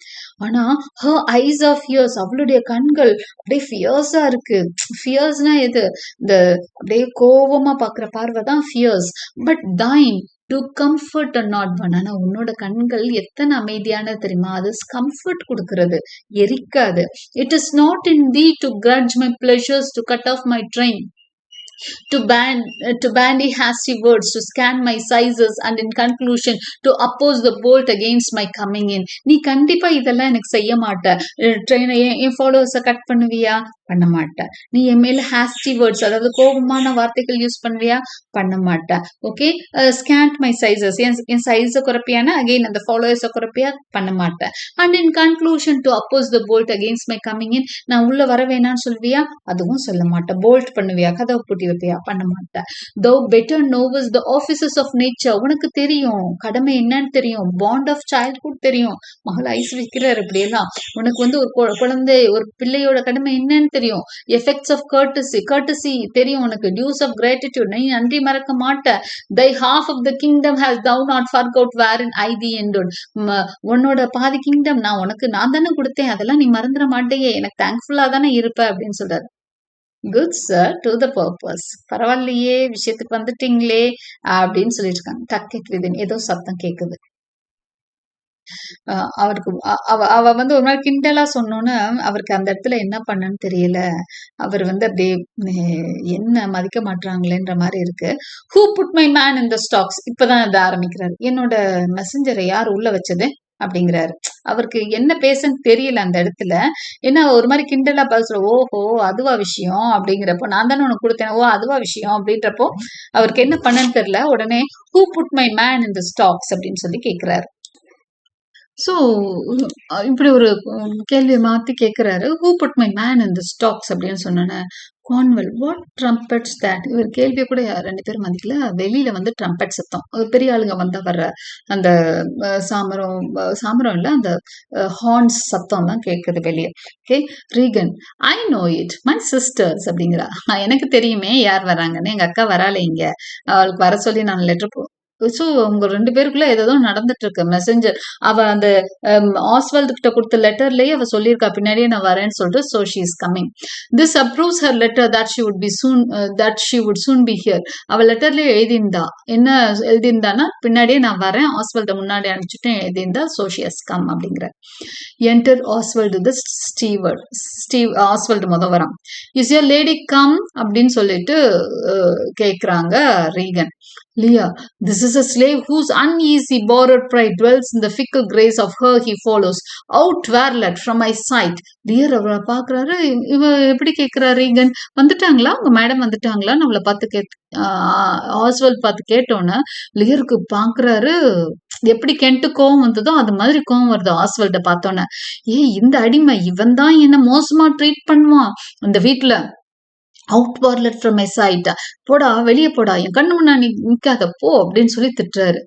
ஆனா her eyes are fierce. அவளுடைய கண்கள் அப்படியே ஃபியர்ஸா இருக்கு. ஃபியர்ஸ்னா எது, இந்த அப்படியே கோபமா பாக்குற பார்வைதான் fierce. But thine do comfort and not one. ஆனா உன்னோட கண்கள் எத்தனை அமைதியான தெரியுமா, அது கம்ஃபர்ட் கொடுக்கறது, எரிக்காது. It is not in thee to grudge my pleasures, to cut off my train, to bandy hasty words, to scan my sizes, and in conclusion to oppose the bolt against my coming in. நீ கண்டிப்பா இதெல்லாம் எனக்கு செய்ய மாட்ட. ட்ரெயினை என் ஃபாலோவர்ஸை cut பண்ணுவியா, பண்ண மாட்டேன். நீ என் மேல ஹாஸ்டி வேர்ட்ஸ், அதாவது கோபமான வார்த்தைகள் யூஸ் பண்ணுவியா, பண்ண மாட்டேன். ஓகே. ஸ்கேண்ட் மை சைசஸ், என் சைஸை குறைப்பியானா அகெயின் அந்த ஃபாலோவர்ஸை குறைப்பியா, பண்ண மாட்டேன். And in conclusion to oppose the bolt against my coming in. நான் உள்ள வர வேணான்னு சொல்வியா, அதுவும் சொல்ல மாட்டேன். போல்ட் பண்ணுவியா, கதவை பூட்டி வைப்பியா, பண்ண மாட்டேன். Thou better knowest the offices of nature. உனக்கு தெரியும் கடமை என்னன்னு தெரியும், பாண்ட் ஆஃப் சைல்ட்ஹுட் தெரியும். மகள் ஐஸ் வைக்கிறார் இப்படியெல்லாம். உனக்கு வந்து ஒரு குழந்தை ஒரு பிள்ளையோட கடமை என்னன்னு தெரியும். எஃபெக்ட்ஸ் ஆஃப் கர்ட்டசி தெரியும் உனக்கு. டியூஸ் ஆஃப் கிராட்டிடியூட், நீ நன்றி மறக்க மாட்ட. Thy half of the kingdom hast thou not forgot wherein I thee endowed. உன்னோட பாதி கிங்டம் நான் தானே கொடுத்தேன், அதெல்லாம் நீ மறந்துட மாட்டேயே, எனக்கு தேங்க்ஃபுல்லா தானே இருப்ப அப்படின்னு சொல்றாரு. Good sir, to the purpose. பரவாயில்லையே, விஷயத்துக்கு வந்துட்டீங்களே அப்படின்னு சொல்லிட்டு இருக்காங்க. டக்கெட் விதின் ஏதோ சத்தம் கேக்குது. அவருக்கு அவ வந்து ஒரு மாதிரி கிண்டலா சொன்னோன்னு அவருக்கு அந்த இடத்துல என்ன பண்ணன்னு தெரியல. அவர் வந்து அப்படியே என்ன மதிக்க மாட்டாங்களேன்ற மாதிரி இருக்கு. Who put my man in the stocks. இப்பதான் இதை ஆரம்பிக்கிறாரு. என்னோட மெசஞ்சரை யார் உள்ள வச்சது அப்படிங்கிறாரு. அவருக்கு என்ன பேசுன்னு தெரியல அந்த இடத்துல. ஏன்னா ஒரு மாதிரி கிண்டலா பேசுற, ஓஹோ அதுவா விஷயம் அப்படிங்கிறப்போ, நான் தானே உனக்கு கொடுத்தேன், ஓ அதுவா விஷயம் அப்படின்றப்போ அவருக்கு என்ன பண்ணன்னு தெரியல. உடனே who put my man in the stocks அப்படின்னு சொல்லி கேட்கிறாரு. ஸோ இப்படி ஒரு கேள்வியை மாற்றி கேட்குறாரு. Who put my man in the stocks அப்படின்னு சொன்னோன்னே கான்வெல், வாட் ட்ரம்பெட்ஸ் தட். இவர் கேள்வியை கூட 2 பேரும் மதிக்கல. வெளியில வந்து ட்ரம்பெட் சத்தம், பெரிய ஆளுங்க வந்தா வர்ற அந்த சாமரம் இல்லை, அந்த ஹார்ன்ஸ் சத்தம் தான் கேட்குது வெளியே. Okay. Regan, I know it my sister's அப்படிங்கிறா. எனக்கு தெரியுமே யார் வராங்கன்னு, எங்க அக்கா வராளே இங்க, அவளுக்கு வர சொல்லி நான் லெட்டர் ஸோ உங்க 2 பேருக்குள்ள ஏதோ நடந்துட்டு இருக்கு. மெசஞ்சர் அவ அந்த ஆஸ்வால்டு கிட்ட கொடுத்த லெட்டர்லயே அவ சொல்லியிருக்கா பின்னாடியே நான் வரேன்னு சொல்லிட்டு. So she is coming. This approves her letter that she would soon be here. அவ லெட்டர்லயே எழுதியிருந்தா, என்ன எழுதியிருந்தானா, பின்னாடியே நான் வரேன், ஆஸ்வால்ட முன்னாடி அனுப்பிச்சுட்டு எழுதியிருந்தா. ஸோ ஷி ஹஸ் கம் அப்படிங்கிற. என்டர் ஆஸ்வால்டு த ஆஸ்வால்டு முத வரான். இஸ் யுவர் லேடி கம் அப்படின்னு சொல்லிட்டு கேக்குறாங்க Reagan. Leah, this is a slave whose uneasy borrowed pride dwells in the fickle grace of her he follows. Out warlord from my sight. Lear அவரை பாக்குறாரு. இவ எப்படி கேட்கிறா, ரீகன் வந்துட்டாங்களா, உங்க மேடம் வந்துட்டாங்களா அவளை பார்த்து ஆஸ்வால்ட் பார்த்து கேட்டோன்னு லியருக்கு பாக்குறாரு. எப்படி கென்ட்டு கோவம் வந்ததோ அது மாதிரி கோவம் வருது ஆஸ்வால்ட பார்த்தோன்னே. இந்த அடிமை இவன் தான் என்ன மோசமா ட்ரீட் பண்ணுவான் இந்த வீட்டுல அவுட் வார்லெட் ஃப்ரம் மை சைட், போடா வெளியே போடா, என் கண்ணு முன்னாடி நிக்காத போ அப்படின்னு சொல்லி திட்டுறாரு.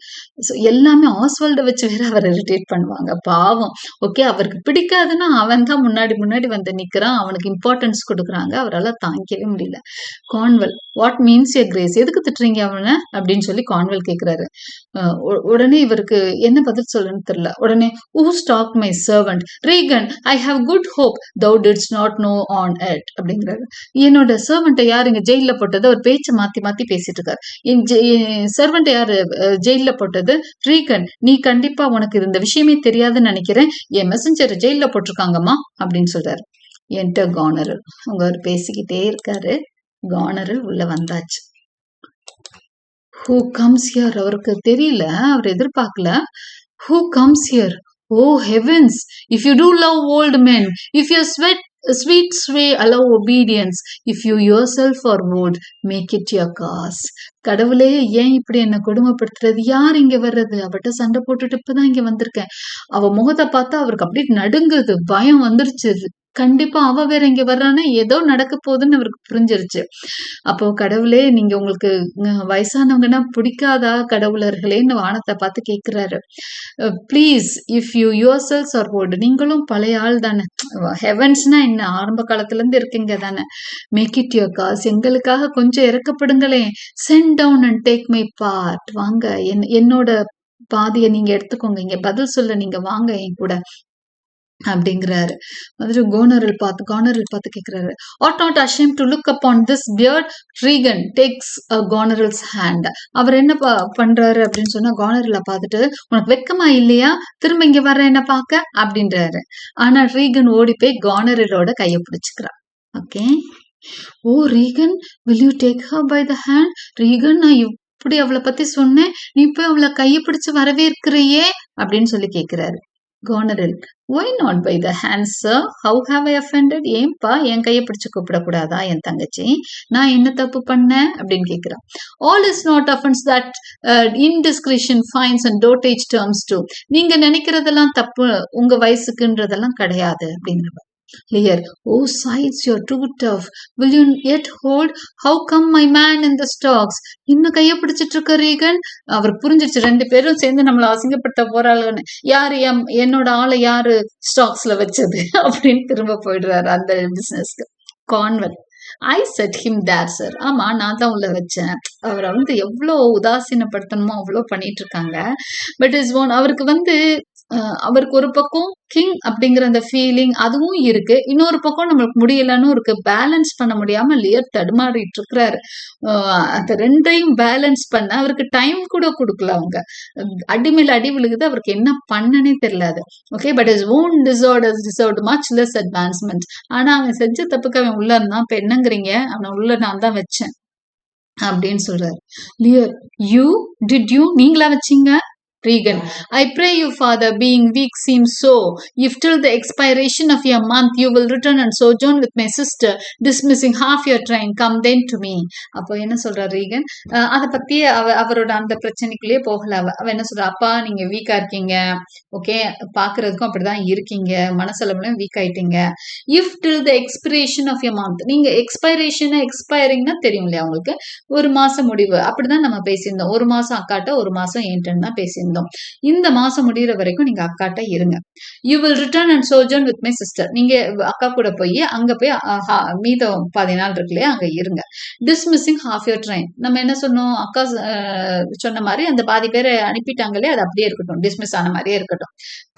ஸோ எல்லாமே ஆஸ்வால்டை வச்சு வேற அவர் இரிட்டேட் பண்ணுவாங்க, பாவம். ஓகே, அவருக்கு பிடிக்காதுன்னா அவன் தான் முன்னாடி முன்னாடி வந்து நிக்கிறான், அவனுக்கு இம்பார்ட்டன்ஸ் கொடுக்குறாங்க, அவரால் தாங்கிக்கவே முடியல. கான்வெல், வாட் மீன்ஸ் யர் கிரேஸ், எதுக்கு திட்டுறீங்க அவனை அப்படின்னு சொல்லி கான்வெல் கேட்கிறாரு. உடனே இவருக்கு என்ன பதில் சொல்லணும்னு தெரியல. உடனே, who stalked my servant? Regan, I have good hope thou didst not know on it அப்படிங்கிறாரு. என்னோட சர்வெண்ட்டை யார் இங்க ஜெயில போட்டது? அவர் பேச்சை மாத்தி மாத்தி பேசிட்டு இருக்காரு. என் சர்வெண்ட்டை யாரு ஜெயில போட்டது? ரீகன், நீ கண்டிப்பா உனக்கு இந்த விஷயமே தெரியாதுன்னு நினைக்கிறேன், என் மெசஞ்சர் ஜெயில போட்டிருக்காங்கம்மா அப்படின்னு சொல்றாரு. என்டர் கானரல். அவங்க அவர் பேசிக்கிட்டே இருக்காரு. கானரல் உள்ள வந்தாச்சு. Who comes here? அவருக்கு தெரியல, அவர் எதிர்பார்க்கல. Who comes here? Oh heavens! If you do love old men, if your sweet sway allow obedience, if you yourself are old, make it your cause. கடவுளே, ஏன் இப்படி என்ன கொடுமைப்படுத்துறது? யார் இங்க வர்றது? அவட்ட சண்டை போட்டுட்டு இப்பதான் இங்க வந்திருக்கேன். அவ முகத்தை பார்த்தா அவருக்கு அப்படியே நடுங்குது, பயம் வந்துருச்சு. கண்டிப்பா அவ வேற இங்க வர்றானே, ஏதோ நடக்க போகுதுன்னு அவருக்கு புரிஞ்சிருச்சு. அப்போ கடவுளே, நீங்க உங்களுக்கு வயசானவங்கன்னா பிடிக்காதா கடவுளர்களேன்னு வானத்தை பார்த்து கேட்கிறாரு. Please, if you yourselves are old, நீங்களும் பழைய ஆள் தானே, ஹெவன்ஸ்னா என்ன, ஆரம்ப காலத்துல இருந்து இருக்கீங்க தானே, மேக் இட் யுவர் காஸ், எங்களுக்காக கொஞ்சம் இறக்கப்படுங்களேன். Send down and take my part, வாங்க என்னோட பாதியை நீங்க எடுத்துக்கோங்க, இங்க பதில் சொல்ல நீங்க வாங்க என் கூட அப்படிங்கிறாரு. வந்துட்டு கானரல் பார்த்து கேட்கிறாரு, ought not ashamed to look upon this beard? Regan takes a Goneril's hand. அவர் என்ன பண்றாரு அப்படின்னு சொன்னா, கானரலை பார்த்துட்டு, உனக்கு வெக்கமா இல்லையா, திரும்ப இங்க வர்ற என்ன பார்க்க அப்படின்றாரு. ஆனா ரீகன் ஓடி போய் கானரலோட கையை பிடிச்சுக்கிறான். Okay, oh Regan, will you take her by the hand? Regan, நான் இப்படி அவளை பத்தி சொன்னேன், நீ போய் அவளை கையை பிடிச்சு வரவேற்கிறியே அப்படின்னு சொல்லி கேட்கிறாரு. Goneril, why not by the hand, sir? How have I offended? ஏன்பா என் கையை பிடிச்சு கூப்பிடக்கூடாதா என் தங்கச்சி, நான் என்ன தப்பு பண்ணேன் அப்படின்னு கேட்கிறான். All is not offense that indiscretion finds and dotage terms too. நீங்க நினைக்கிறதெல்லாம் தப்பு உங்க வயசுக்குன்றதெல்லாம் கிடையாது அப்படிங்கிற. Lear, oh sides, you're too tough. Will you yet hold? How come my man in the stocks? இன்னும் கைய பிடிச்சிட்டு இருக்க ரீகன். அவர் புரிஞ்சிருச்சு, ரெண்டு பேரும் சேர்ந்து நம்மள அசிங்கப்படுத்த போறாளுன்னு. யாரு என்னோட ஆளை யாரு ஸ்டாக்ஸ்ல வச்சது அப்படின்னு திரும்ப போயிடுறாரு அந்த பிசினஸ்க்கு. Cornwall, I set him there sir. ஆமா, நான் தான் உள்ள வச்சேன். அவரை வந்து எவ்வளவு உதாசீனப்படுத்தணுமோ அவ்வளோ பண்ணிட்டு இருக்காங்க. பட் இஸ் ஒன், அவருக்கு அவருக்கு ஒரு பக்கம் கிங் அப்படிங்கிற அந்த ஃபீலிங் அதுவும் இருக்கு, இன்னொரு பக்கம் நம்மளுக்கு முடியலன்னு இருக்கு. பேலன்ஸ் பண்ண முடியாம லியர் தடுமாறிட்டு இருக்கிறாரு. அந்த ரெண்டையும் பேலன்ஸ் பண்ண அவருக்கு டைம் கூட கொடுக்கல. அவங்க அடிமையில அடி விழுகுது, அவருக்கு என்ன பண்ணனே தெரியல. Okay, but is own deserved much less advancement. ஆனா அவன் செஞ்ச தப்புக்கு அவன் உள்ள இருந்தான். இப்ப என்னங்கிறீங்க, அவனை உள்ள நான் தான் வச்சேன் அப்படின்னு சொல்றாரு. லியர், நீங்களா வச்சீங்க? Regan, I pray you, father, being weak seems so. If till the expiration of your month you will return and sojourn with my sister, dismissing half your train, come then to me. அப்போ என்ன சொல்ற Reagan, அதை பத்தி அவரோட அந்த பிரச்சனைக்குள்ளேயே போகல. அவ என்ன சொல்ற, அப்பா நீங்க வீக்கா இருக்கீங்க, ஓகே, பாக்குறதுக்கும் அப்படிதான் இருக்கீங்க, மனசளவுல வீக் ஆயிட்டீங்க. If till the expiration of your month, நீங்க எக்ஸ்பைரிங்னா தெரியும் இல்லையா உங்களுக்கு, ஒரு மாசம் முடிவு அப்படிதான் நம்ம பேசியிருந்தோம். ஒரு மாசம் அக்காட்ட, ஒரு மாசம் ஏன்டன் தான் பேசியிருந்தோம். இந்த மாசம் முடிகிற வரைக்கும் நீங்க அக்காட்ட இருங்க. You will return and sojourn with my sister. நீங்க அக்கா கூட போய் அங்க போய் மீதம் 10 நாள் இருக்குல்லையா, அங்க இருங்க. டிஸ்மிஸிங் ஹாஃப் யோர் ட்ரெயின், நம்ம என்ன சொன்னோம், அக்கா சொன்ன மாதிரி அந்த பாதி பேரை அனுப்பிட்டாங்களே, அது அப்படியே இருக்கட்டும், டிஸ்மிஸ் ஆன மாதிரியே இருக்கட்டும்.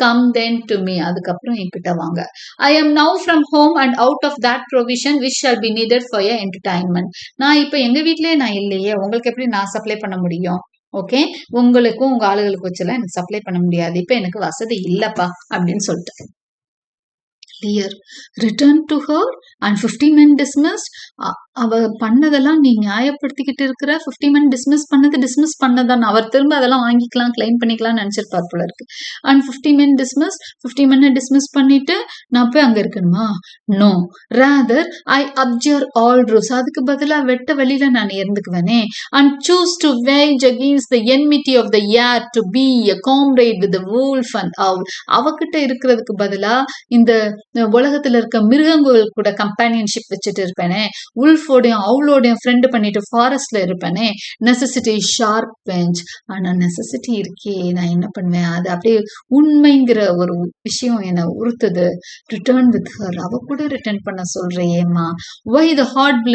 கம் தென் டு மீ, அதுக்கப்புறம் என்கிட்ட வாங்க. I am now from home and out of that provision which shall be needed for your entertainment. நான் இப்ப எங்க வீட்லயே நான் இல்லையே, உங்களுக்கு எப்படி நான் சப்ளை பண்ண முடியும்? ஓகே, உங்களுக்கும் உங்க ஆளுகளுக்கு வச்செல்லாம் எனக்கு சப்ளை பண்ண முடியாது, இப்ப எனக்கு வசதி இல்லப்பா அப்படின்னு சொல்லிட்டு. Lear, return to her and 50 men dismissed. அவ பண்ணதெல்லாம் நீ நியாயப்படுத்திக்கிட்டு இருக்கிற. 50 men டிஸ்மிஸ் பண்ணதான் அவர் திரும்ப அதெல்லாம் வாங்கிக்கலாம், கிளைம் பண்ணிக்கலாம் நினைச்சிருப்பார் போல இருக்கு. And 50 men dismissed, 50 men dismiss பண்ணிட்டு நான் போய் அங்க இருக்கணுமா? No, rather I abjure all roofs, அதுக்கு பதிலா வெட்ட வெளியில நான் இருந்துக்குவேனே. And choose to wage against the enmity of the air to be a comrade with the wolf and owl. அவகிட்ட இருக்கிறதுக்கு பதிலா இந்த உலகத்துல இருக்க மிருகங்கள் கூட கம்பானியன்ஷிப் வச்சுட்டு இருப்பேனே, உல்ஃப் உல்ஃபோடையும் அவளோடையும் ஃப்ரெண்டு பண்ணிட்டு ஃபாரஸ்ட்ல இருப்பேனே. Necessity sharp pinch. ஆனா நெசசிட்டி இருக்கே, நான் என்ன பண்ணுவேன், அது அப்படியே உண்மைங்கிற ஒரு விஷயம் என்னை உறுத்துது. Return with her. அவ கூட ரிட்டர்ன் பண்ண சொல்றியேம்மா. Why the hard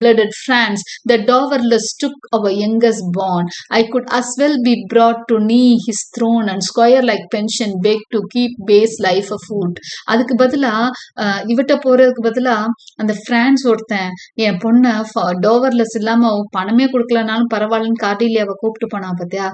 blooded France, the dowerless took our youngest born. I could as well be brought to knee his throne and squire like pension beg to keep base life afoot. அதுக்கு பதிலா இவட்ட போறதுக்கு பதிலா அந்த France ஒருத்தன் என் பொண்ண டோவர்லெஸ் இல்லாம பணமே கொடுக்கலனாலும் பரவாயில்லன்னு கார்டிலியாவை கூப்பிட்டு போனா பாத்தியா,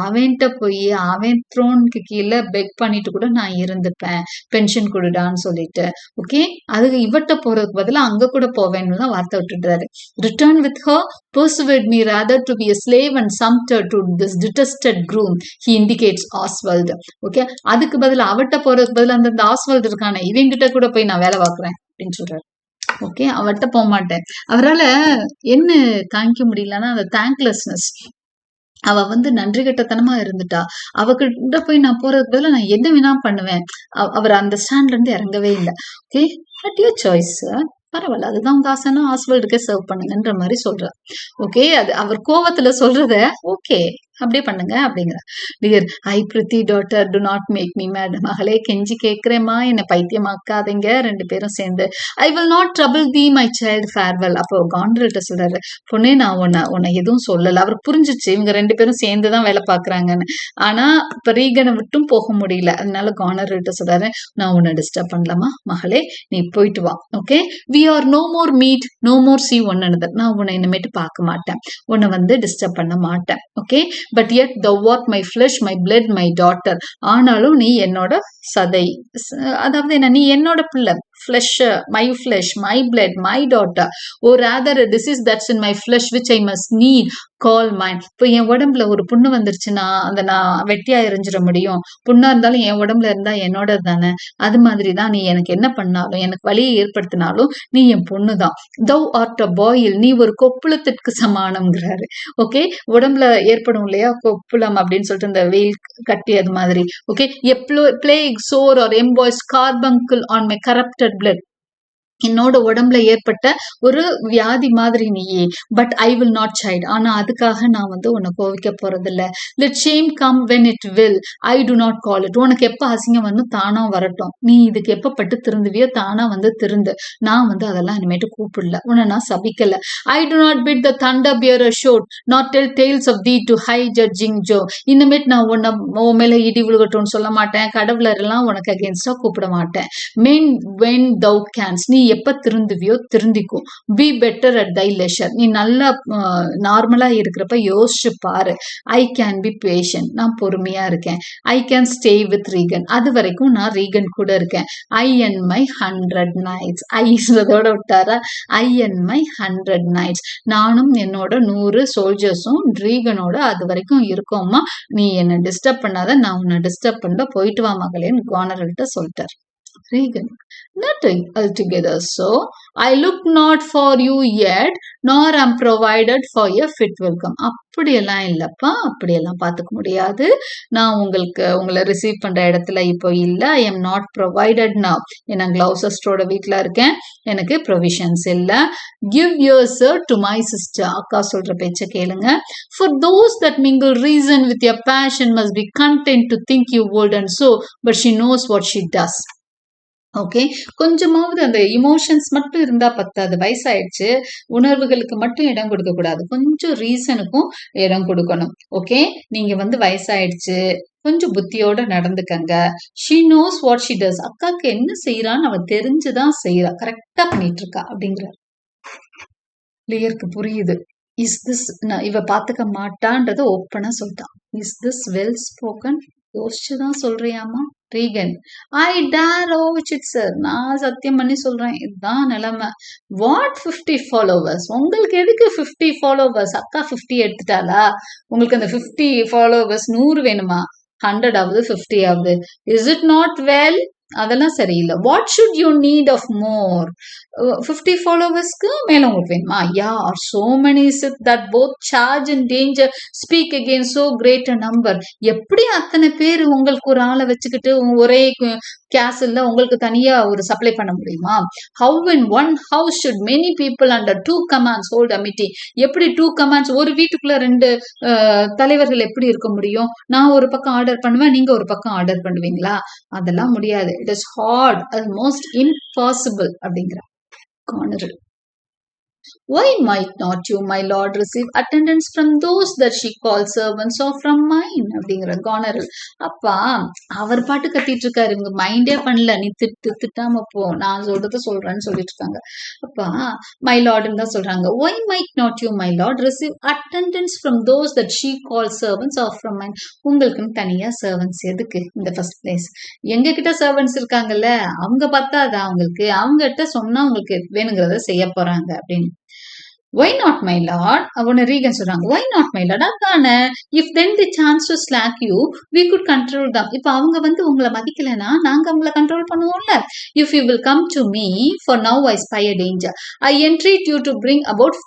அவன்கிட்ட போய் அவன் த்ரோனுக்கு கீழே பெக் பண்ணிட்டு கூட நான் இருந்துப்பேன், பென்ஷன் கொடுடான்னு சொல்லிட்டு. ஓகே, அதுக்கு இவட்ட போறதுக்கு பதிலா அங்க கூட போவேன்னு தான் வார்த்தை விட்டுட்டாரு. Return with her, persuade me rather to be a slave and sumpter to this detested groom. He indicates Oswald. Okay, அதுக்கு பதில் அவட்ட போறதுக்கு பதில் அந்த ஆஸ்வால்ட் இருக்கானே, இவங்கிட்ட கூட போய் நான் வேலை பார்க்குறேன் அப்படின்னு சொல்றாரு. ஓகே, அவட்ட போக மாட்டேன். அவரால் என்ன காமிக்க முடியலன்னா அந்த தேங்க்லெஸ்னஸ். அவ நன்றி கட்டத்தனமா இருந்துட்டா. அவகிட்ட போய் நான் போறதுக்கு பதிலா நான் என்ன வேணா பண்ணுவேன். அவர் அந்த ஸ்டாண்ட்ல இருந்து இறங்கவே இல்லை. ஓகே, அட் யுவர் சாய்ஸ், பரவாயில்ல, அதுதான் உங்க ஆசைன்னா ஆஸ்வல்டுக்கே சர்வ் பண்ணுங்கன்ற மாதிரி சொல்ற. ஓகே, அது அவர் கோவத்துல சொல்றத ஓகே அப்படியே பண்ணுங்க அப்படிங்கிற. Dear I prithee daughter do not make me mad. மகளே கெஞ்சி கேட்கிறேம்மா, என்னை பைத்தியமாக்காதீங்க ரெண்டு பேரும் சேர்ந்து. I will not trouble the my child farewell. அப்போ காண்டர்கிட்ட சொல்றாரு, பொண்ணே நான் உன்னை எதுவும் சொல்லல. அவர் புரிஞ்சிச்சு இவங்க ரெண்டு பேரும் சேர்ந்துதான் வேலை பாக்குறாங்கன்னு. ஆனா இப்ப ரீகனை விட்டும் போக முடியல. அதனால காண்டர்கிட்ட சொல்றாரு, நான் உன்னை டிஸ்டர்ப் பண்ணலாமா மகளே, நீ போயிட்டு வா. Okay, we are no more meet, no more see one another. நான் உன்னை இனிமேட்டு பார்க்க மாட்டேன், உன்னை டிஸ்டர்ப் பண்ண மாட்டேன். Okay, but yet thou art my flesh, my blood, my daughter. ஆனாலும் நீ என்னோட சதை, அதாவது என்ன, நீ என்னோட பிள்ளை. flesh, my flesh, my blood, my daughter. or rather a disease that's in my flesh which I must need call mine. இப்போ என் உடம்புல ஒரு புண்ணு வந்துருச்சுன்னா அந்த நான் வெட்டியா எரிஞ்சிட முடியும். புண்ணா இருந்தாலும் என் உடம்புல இருந்தா என்னோட தானே. அது மாதிரிதான் நீ எனக்கு என்ன பண்ணாலும், எனக்கு வலியை ஏற்படுத்தினாலும் நீ என் பொண்ணுதான். thou art a boil. நீ ஒரு கொப்புளத்திற்கு சமானம்ங்கிறாரு. ஓகே, உடம்புல ஏற்படும் இல்லையா கொப்புளம் அப்படின்னு சொல்லிட்டு இந்த வெயில் கட்டி, அது மாதிரி. Okay, a plague sore or embossed carbuncle on my corrupted blood. என்னோட உடம்புல ஏற்பட்ட ஒரு வியாதி மாதிரி நீயே. But I will not chide. ஆனா அதுக்காக நான் உன்னை கோவிக்க போறதில்ல. Let shame come when it will, I do not call it. உனக்கு எப்ப அசிங்கம் வந்து தானா வரட்டும், நீ இதுக்கு எப்ப பட்டு திருந்துவியோ தானா திருந்து. நான் அதெல்லாம் இனிமேட்டு கூப்பிடல, உன்னை நான் சபிக்கல. I do not bid the thunder bear shoot not tell tales of thee to high judging Jove. இனிமேட்டு நான் உன் மேல இடி விழுகட்டும்னு சொல்ல மாட்டேன், கடவுளரெல்லாம் உனக்கு அகேன்ஸ்டா கூப்பிட மாட்டேன். Mend when thou canst. நீ எப்ப திருந்துவியோ திருந்திக்கும். Be better at thy leisure. நீ நல்லா நார்மலா இருக்கிறப்ப யோசிச்சு பாரு. I can be patient. நான் பொறுமையா இருக்கேன். I can stay with Regan. அது வரைக்கும் நான் ரீகன் கூட இருக்கேன். I and my 100 knights. ஐதோட விட்டாரா, ஐ அண்ட் மை 100 நைட்ஸ். நானும் என்னோட 100 சோல்ஜர்ஸும் ரீகனோட அது வரைக்கும் இருக்கோம்மா. நீ என்ன டிஸ்டர்ப் பண்ணாத, நான் உன்னை டிஸ்டர்ப் பண்ண, போயிட்டு வா மகளேன்னு கார்னர்கிட்ட சொல்லிட்டார். Regan, nothing altogether so. I look not for you yet, nor am provided for a fit welcome. அப்படியெல்லாம் இல்லப்பா, அப்படியெல்லாம் பார்த்துக்க முடியாது. நான் உங்களை ரிசீவ் பண்ற இடத்துல இப்போ இல்லை. I am not provided now. நான் கிளவுசஸ்டரோட வீட்டில் இருக்கேன், எனக்கு ப்ரொவிஷன்ஸ் இல்லை. Give yourself to my sister. அக்கா சொல்ற பேச்சை கேளுங்க. For those that mingle reason with your passion must be content to think you old and so, but she knows what she does. Okay, கொஞ்சமாவது அந்த இமோஷன்ஸ் மட்டும் இருந்தா பத்தாது. வயசாயிடுச்சு, உணர்வுகளுக்கு மட்டும் இடம் கொடுக்க கூடாது, கொஞ்சம் ரீசனுக்கும் இடம் கொடுக்கணும். ஓகே, நீங்க வயசாயிடுச்சு, கொஞ்சம் புத்தியோட நடந்துக்கங்க. She knows what she does. அக்காக்கு என்ன செய்யறான்னு அவ தெரிஞ்சுதான் செய்யறா, கரெக்டா பண்ணிட்டு இருக்கா அப்படிங்கிறார். லியருக்கு புரியுது. இஸ் திஸ், இவ பாத்துக்க மாட்டான்றத ஓப்பனா சொல்லிட்டான். Is this well spoken? யோசிச்சுதான் சொல்றியாமா Regan? I dare avouch it sir. நான் சத்தியம் பண்ணி சொல்றேன், இதுதான் நிலைமை. What 50 followers? உங்களுக்கு எதுக்கு 50 ஃபாலோவர்ஸ்? அக்கா 50 எடுத்துட்டாளா? உங்களுக்கு அந்த 50 ஃபாலோவர்ஸ் 100 வேணுமா? 100 ஆகுது, 50 ஆகுது. Is it not well? அதெல்லாம் சரியில்லை. What should you need of more? 50 ஃபாலோவர்ஸ்க்கு மேல உங்களுக்கு வேணுமா? Yea or so many that both charge and danger speak against so great a number. எப்படி அத்தனை பேர் உங்களுக்கு ஒரு ஆளை வச்சுக்கிட்டு ஒரே கேசல்ல உங்களுக்கு தனியா ஒரு சப்ளை பண்ண முடியுமா? How in one house should many people under 2 commands hold a meeting? எப்படி 2 கமாண்ட்ஸ், ஒரு வீட்டுக்குள்ள 2 தலைவர்கள் எப்படி இருக்க முடியும்? நான் ஒரு பக்கம் ஆர்டர் பண்ணுவேன், நீங்க ஒரு பக்கம் ஆர்டர் பண்ணுவீங்களா? அதெல்லாம் முடியாது. It is hard, almost impossible அப்படிங்கிற corner. Why might not you, my lord, receive attendance from those that she calls servants or from mine? அப்படிங்கிற கார்னரல். அப்பா அவர் பாட்டு கத்திட்டு இருக்காரு, இவங்க மைண்டே பண்ணல. நீ திட்டாம போ, நான் சொல்றத சொல்றேன்னு சொல்லிட்டு இருக்காங்க. அப்பா மை லார்ட்னு தான் சொல்றாங்க. Why might not you, my lord, receive attendance from those that she calls servants or from mine? உங்களுக்குன்னு தனியா சர்வன்ஸ் எதுக்கு? இந்த ஃபர்ஸ்ட் பிளேஸ் எங்க கிட்ட சர்வன்ஸ் இருக்காங்கல்ல, அவங்க பார்த்தாதா அவங்களுக்கு, அவங்க கிட்ட சொன்னா உங்களுக்கு வேணுங்கிறத செய்ய போறாங்க அப்படின்னு. Why not, my lord? அவனை ரீகன் சொல்றாங்க. Why not, my lord? அதானே, if then they chance to slack you, we could control them. இப்ப அவங்க வந்து உங்களை மதிக்கலைன்னா நாங்க அவங்கள கண்ட்ரோல் பண்ணுவோம்ல. If you will come to me, for now I spy a danger. I entreat you to bring about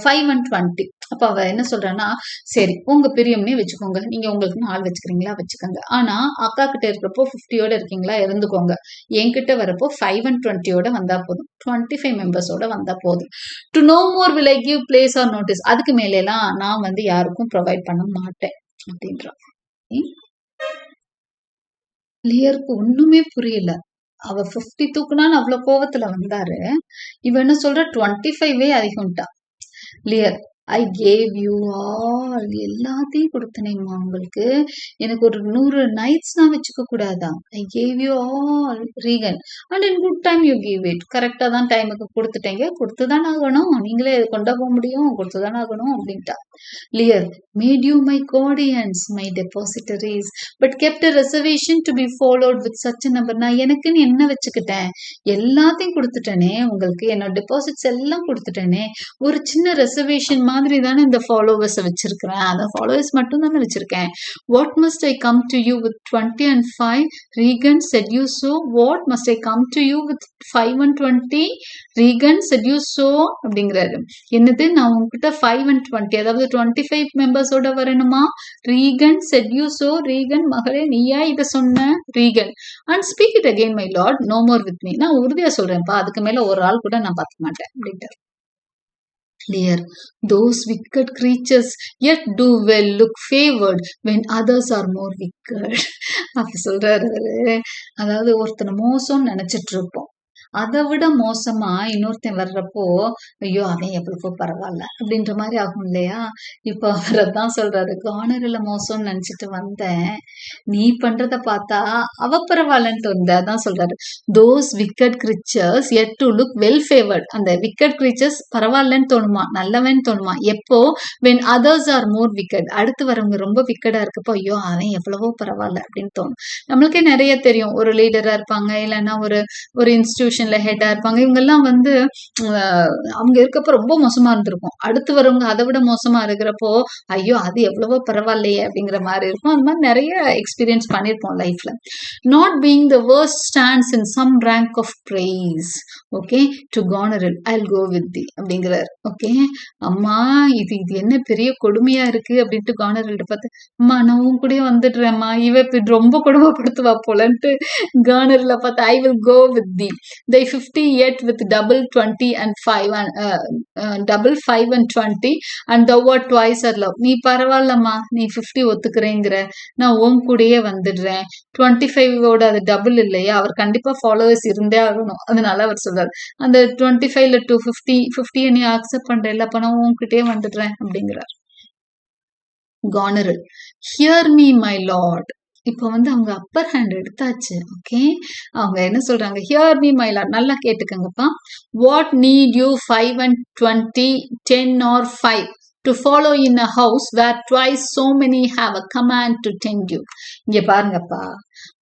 5 and 20. அப்ப அவ என்ன சொல்றான்னா, சரி உங்க பிரியம்னே வச்சுக்கோங்க, நீங்க உங்களுக்கு ஆள் வச்சுக்கிறீங்களா வச்சுக்கோங்க, ஆனா அக்கா கிட்ட இருக்கிறப்போ 50யோட இருக்கீங்களா இருந்துக்கோங்க, என்கிட்ட வரப்போ 5 and 20யோட வந்தா போதும், 25 மெம்பர்ஸோட வந்தா போதும். To no more will I give place or notice. அதுக்கு மேலாம் நான் வந்து யாருக்கும் ப்ரொவைட் பண்ண மாட்டேன் அப்படின்றான். லியருக்கு ஒண்ணுமே புரியல. அவ 50 தூக்குனான்னு அவ்வளவு கோவத்துல வந்தாரு. இவ என்ன சொல்ற, 25 அதிகம்ட்டா. Lear, I gave you all, எல்லாத்தையும் கொடுத்தனேம்மா உங்களுக்கு, எனக்கு ஒரு 100 நைட்ஸ் நான் வச்சுக்க கூடாதா? I gave you all Regan and in good time you give it. கரெக்டா தான் டைமுக்கு கொடுத்துட்டேங்க, கொடுத்துதான் ஆகணும், நீங்களே கொண்டா போக முடியும், கொடுத்துதான் ஆகணும் அப்படின்ட்டா. Lear, made you my guardians, my depositaries, but kept a reservation to be followed with such a number. நான் எனக்குன்னு என்ன வச்சுக்கிட்டேன், எல்லாத்தையும் கொடுத்துட்டேனே உங்களுக்கு, என்னோட டெபாசிட்ஸ் எல்லாம் கொடுத்துட்டேனே, ஒரு சின்ன ரெசர்வேஷன் மாதிரி தானே இந்த ஃபாலோவர்ஸை வச்சிருக்கிறேன், அந்த ஃபாலோவர்ஸ் மட்டும் தானே வச்சிருக்கேன். What must I come to you with 20 and 5? Regan said you so. What must I come to you with 5 and 20? Regan said you so அப்படிங்கிறாரு. என்னது, நான் உங்ககிட்ட 5 and 20, அதாவது 25 மெம்பர்ஸோட வரணுமா? Regan said you so. Regan, மகளே நீயா இதை சொன்ன? Regan, and speak it again my lord, no more with me. நான் உறுதியா சொல்றேன்ப்பா, அதுக்கு மேல ஒரு ஆள் கூட நான் பார்க்க மாட்டேன் அப்படின்ட்டு. Lear, those wicked creatures yet do well look favored when others are more wicked. அப்ப சொல்றாரு, அதாவது ஒருத்தனை மோசம்னு நினைச்சிட்டு இருப்போம், அதை விட மோசமா இன்னொருத்தன் வர்றப்போ ஐயோ அவன் எவ்வளவோ பரவாயில்ல அப்படின்ற மாதிரி ஆகும் இல்லையா? இப்ப அவரதான் சொல்றாரு, கார்னர்ல மோசம்னு நினைச்சிட்டு வந்தேன், நீ பண்றத பார்த்தா அவ பரவாயில்லன்ட்டு வந்த. அதான் சொல்றாரு, those wicked creatures yet to look well favored. அந்த விக்கட் கிரீச்சர்ஸ் பரவாயில்லன்னு தோணுமா, நல்லவன் தோணுமா எப்போ? when others are more wicked. அடுத்து வரவங்க ரொம்ப விக்கடா இருக்கப்போ ஐயோ அவன் எவ்வளவோ பரவாயில்ல அப்படின்னு தோணும். நம்மளுக்கே நிறைய தெரியும், ஒரு லீடரா இருப்பாங்க, இல்லைன்னா ஒரு இன்ஸ்டிடியூஷன்ல ஹெட்டா இருப்பாங்க, இவங்க எல்லாம் வந்து அவங்க இருக்கப்ப ரொம்ப மோசமா இருந்திருக்கும், அடுத்து வரவங்க அதை விட மோசமா இருக்கிறப்போ ஐயோ அது எவ்வளவோ பரவாயில்லையே அப்படிங்கிற மாதிரி இருக்கும். அது மாதிரி நிறைய எக்ஸ்பீரியன்ஸ் பண்ணிருப்போம் லைஃப்ல. Not being the worst stands in some rank of praise. Okay, to garner it, I'll go with thee அப்படிங்கிறார். ஓகே, அம்மா இது என்ன பெரிய கொடுமையா இருக்கு அப்படின்ட்டு கார்னர்கிட்ட பார்த்து, அம்மா நான் உன் கூட வந்துடுறேம்மா, இவ ரொம்ப கொடுமைப்படுத்துவா போலன்ட்டு கார்னர்ல பார்த்து, I will go with thee. they 50 yet with double 20 and 5 and double 5 and 20 and thou art twice as love. நீ பரவாயில்லம்மா, நீ 50 ஒத்துக்கிறேங்கிற, நான் உன் கூடயே வந்துடுறேன். 25ஓட அது டபுள் இல்லையா, அவர் கண்டிப்பா ஃபாலோவர்ஸ் இருந்தே ஆகணும், அதனால அவர் சொல்றாரு அந்த 25ல 50 நீ அக்செப்ட் பண்ற இல்ல, அப்ப நான் உன்கிட்டயே வந்துடுறேன் அப்படிங்கிறார். கார்னரல், ஹியர் மீ மை லார்ட். இப்போ வந்து அவங்க அப்பர் ஹேண்ட் எடுத்தாச்சு. ஓகே, அவங்க என்ன சொல்றாங்க, ஹியர் மீ மை லார்ட், நல்லா கேட்டுக்கங்கப்பா. What need you 5 and 20, 10 or 5 to follow in a house where twice so many have a command to tend you? இங்க பாருங்கப்பா,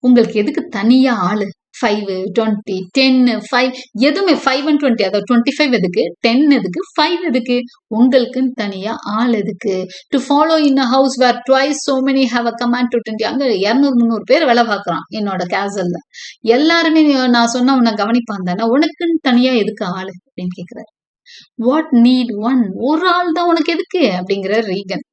உங்களுக்கு எதுக்கு தனியா ஆளு? 5, 20, 10, 5 எதுவுமே 5 and 20, அதாவது 25 எதுக்கு, 10 எதுக்கு, 5 எதுக்கு? உங்களுக்குன்னு தனியா ஆள் எதுக்கு? To follow in a house where twice so many have a command to 20. அங்க 200-300 பேர் வேலை பார்க்கறான் என்னோட கேசல்ல, எல்லாருமே நான் சொன்னா உன்னை கவனிப்பான் தானே, உனக்குன்னு தனியா எதுக்கு ஆளு அப்படின்னு கேட்கிறாரு. வாட் நீட் ஒன், ஒரு ஆள் தான் உனக்கு எதுக்கு அப்படிங்கிற Reagan.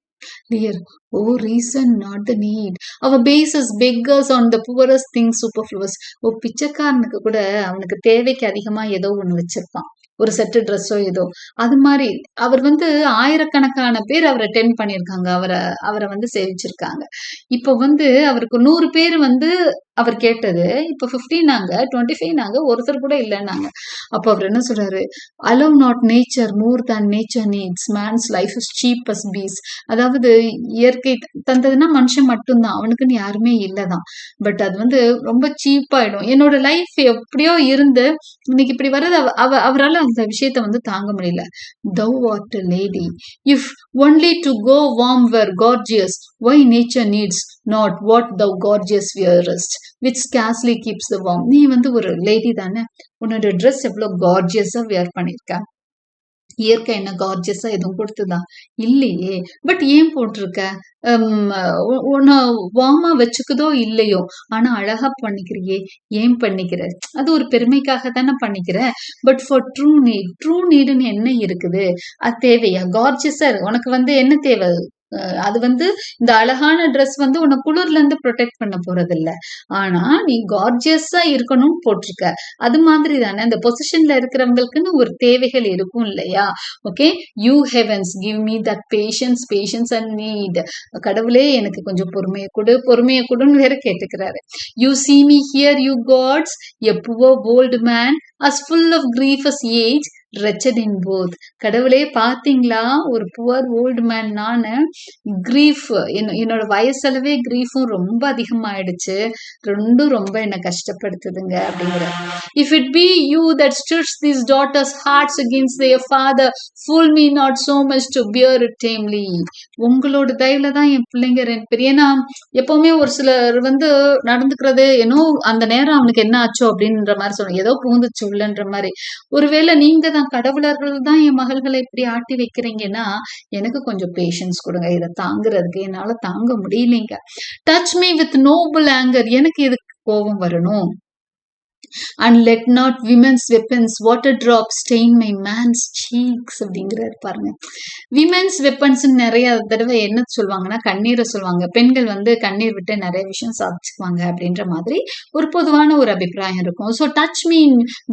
Dear, oh, reason, not the need. Our base is beggars on the poorest things superfluous. ஓ, பிச்சைக்காரனுக்கு கூட அவனுக்கு தேவைக்கு அதிகமா ஏதோ ஒண்ணு வச்சிருப்பான். ஒரு செட்டு ட்ரெஸ்ஸோ ஏதோ. அது மாதிரி அவர் வந்து ஆயிரக்கணக்கான பேர் அவரை அட்டெண்ட் பண்ணியிருக்காங்க. அவரை வந்து சேவிச்சிருக்காங்க. இப்போ வந்து அவருக்கு 100 பேர் வந்து அவர் கேட்டது. இப்போ 15 நாங்க, 25 நாங்க, ஒருத்தர் கூட இல்லைன்னாங்க. அப்போ அவர் என்ன சொல்றாரு? Allow not nature more than nature needs. Man's life is cheap as bees. அதாவது இயற்கை தந்ததுன்னா மனுஷன் மட்டும்தான், அவனுக்குன்னு யாருமே இல்லதான். பட் அது வந்து ரொம்ப சீப்பாயிடும். என்னோட லைஃப் எப்படியோ இருந்து இன்னைக்கு இப்படி வர்றது அவரால் அந்த விஷயத்த வந்து தாங்க முடியல. Thou art a lady, if only to go warm were gorgeous, why nature needs not what thou gorgeous wearest, which scarcely keeps the warm. நீ வந்து ஒரு லேடி தானே, உன்னோட ட்ரெஸ் எவ்வளவு கார்ஜியஸா வியர் பண்ணிருக்க, இயற்கை என்ன கார்ஜியஸா எதுவும் கொடுத்துதா? இல்லையே. பட் ஏன் போட்டிருக்க? உன்னை வார்மா வச்சுக்குதோ இல்லையோ, ஆனா அழகா பண்ணிக்கிறியே, ஏன் பண்ணிக்கிற? அது ஒரு பெருமைக்காக தானே பண்ணிக்கிற. பட் ஃபார் ட்ரூ நீடுன்னு என்ன இருக்குது? அது தேவையா? கார்ஜியஸா உனக்கு வந்து என்ன தேவை? அது வந்து இந்த அழகான ட்ரெஸ் வந்து உன்னை குளிர்ல இருந்து ப்ரொடெக்ட் பண்ண போறது இல்ல. ஆனா நீ கார்ஜியஸா இருக்கணும்னு போட்டிருக்க. அது மாதிரி தானே இந்த பொசிஷன்ல இருக்கிறவங்களுக்குன்னு ஒரு தேவைகள் இருக்கும் இல்லையா? Okay, you heavens give me that patience and need. கடவுளே எனக்கு கொஞ்சம் பொறுமையை கொடுன்னு வேற கேட்டுக்கிறாரு. You see me here, you gods, a poor old man as full of grief as age, wretched in both. கடவுளே பாத்தீங்களா, ஒரு புவர் ஓல்டு மேன் நானு, கிரீஃப் என்னோட வயசளவே கிரீஃபும் ரொம்ப அதிகமாயிடுச்சு, ரெண்டும் ரொம்ப என்ன கஷ்டப்படுத்துதுங்க அப்படிங்கிற. If it be you that stirs these daughters hearts against their father, fool me not so much to bear it tamely. உங்களோட தயவுல தான் என் பிள்ளைங்க ரெண்டு பேர். ஏன்னா எப்பவுமே ஒரு சிலர் வந்து நடந்துக்கிறது ஏன்னோ அந்த நேரம் அவனுக்கு என்ன ஆச்சோ அப்படின்ற மாதிரி சொல்லுவாங்க, ஏதோ பூந்துச்சு உள்ளன்ற மாதிரி. ஒருவேளை நீங்க தான் கடவுளர்கள் தான் என் மகள்களை இப்படி ஆட்டி வைக்கிறீங்கன்னா எனக்கு கொஞ்சம் பேஷன்ஸ் கொடுங்க, இதை தாங்குறதுக்கு என்னால தாங்க முடியலைங்க. Touch me with noble anger. எனக்கு இதுக்கு கோபம் வரணும். And let not women's weapons water drop stain my man's cheeks அப்படிங்கிறாரு பாருங்க. விமென்ஸ் வெப்பன்ஸ் நிறைய தடவை என்ன சொல்லுவாங்கன்னா கண்ணீரை சொல்லுவாங்க. பெண்கள் வந்து கண்ணீர் விட்டு நிறைய விஷயம் சாதிச்சுக்குவாங்க அப்படின்ற மாதிரி ஒரு பொதுவான ஒரு அபிப்பிராயம் இருக்கும். So touch me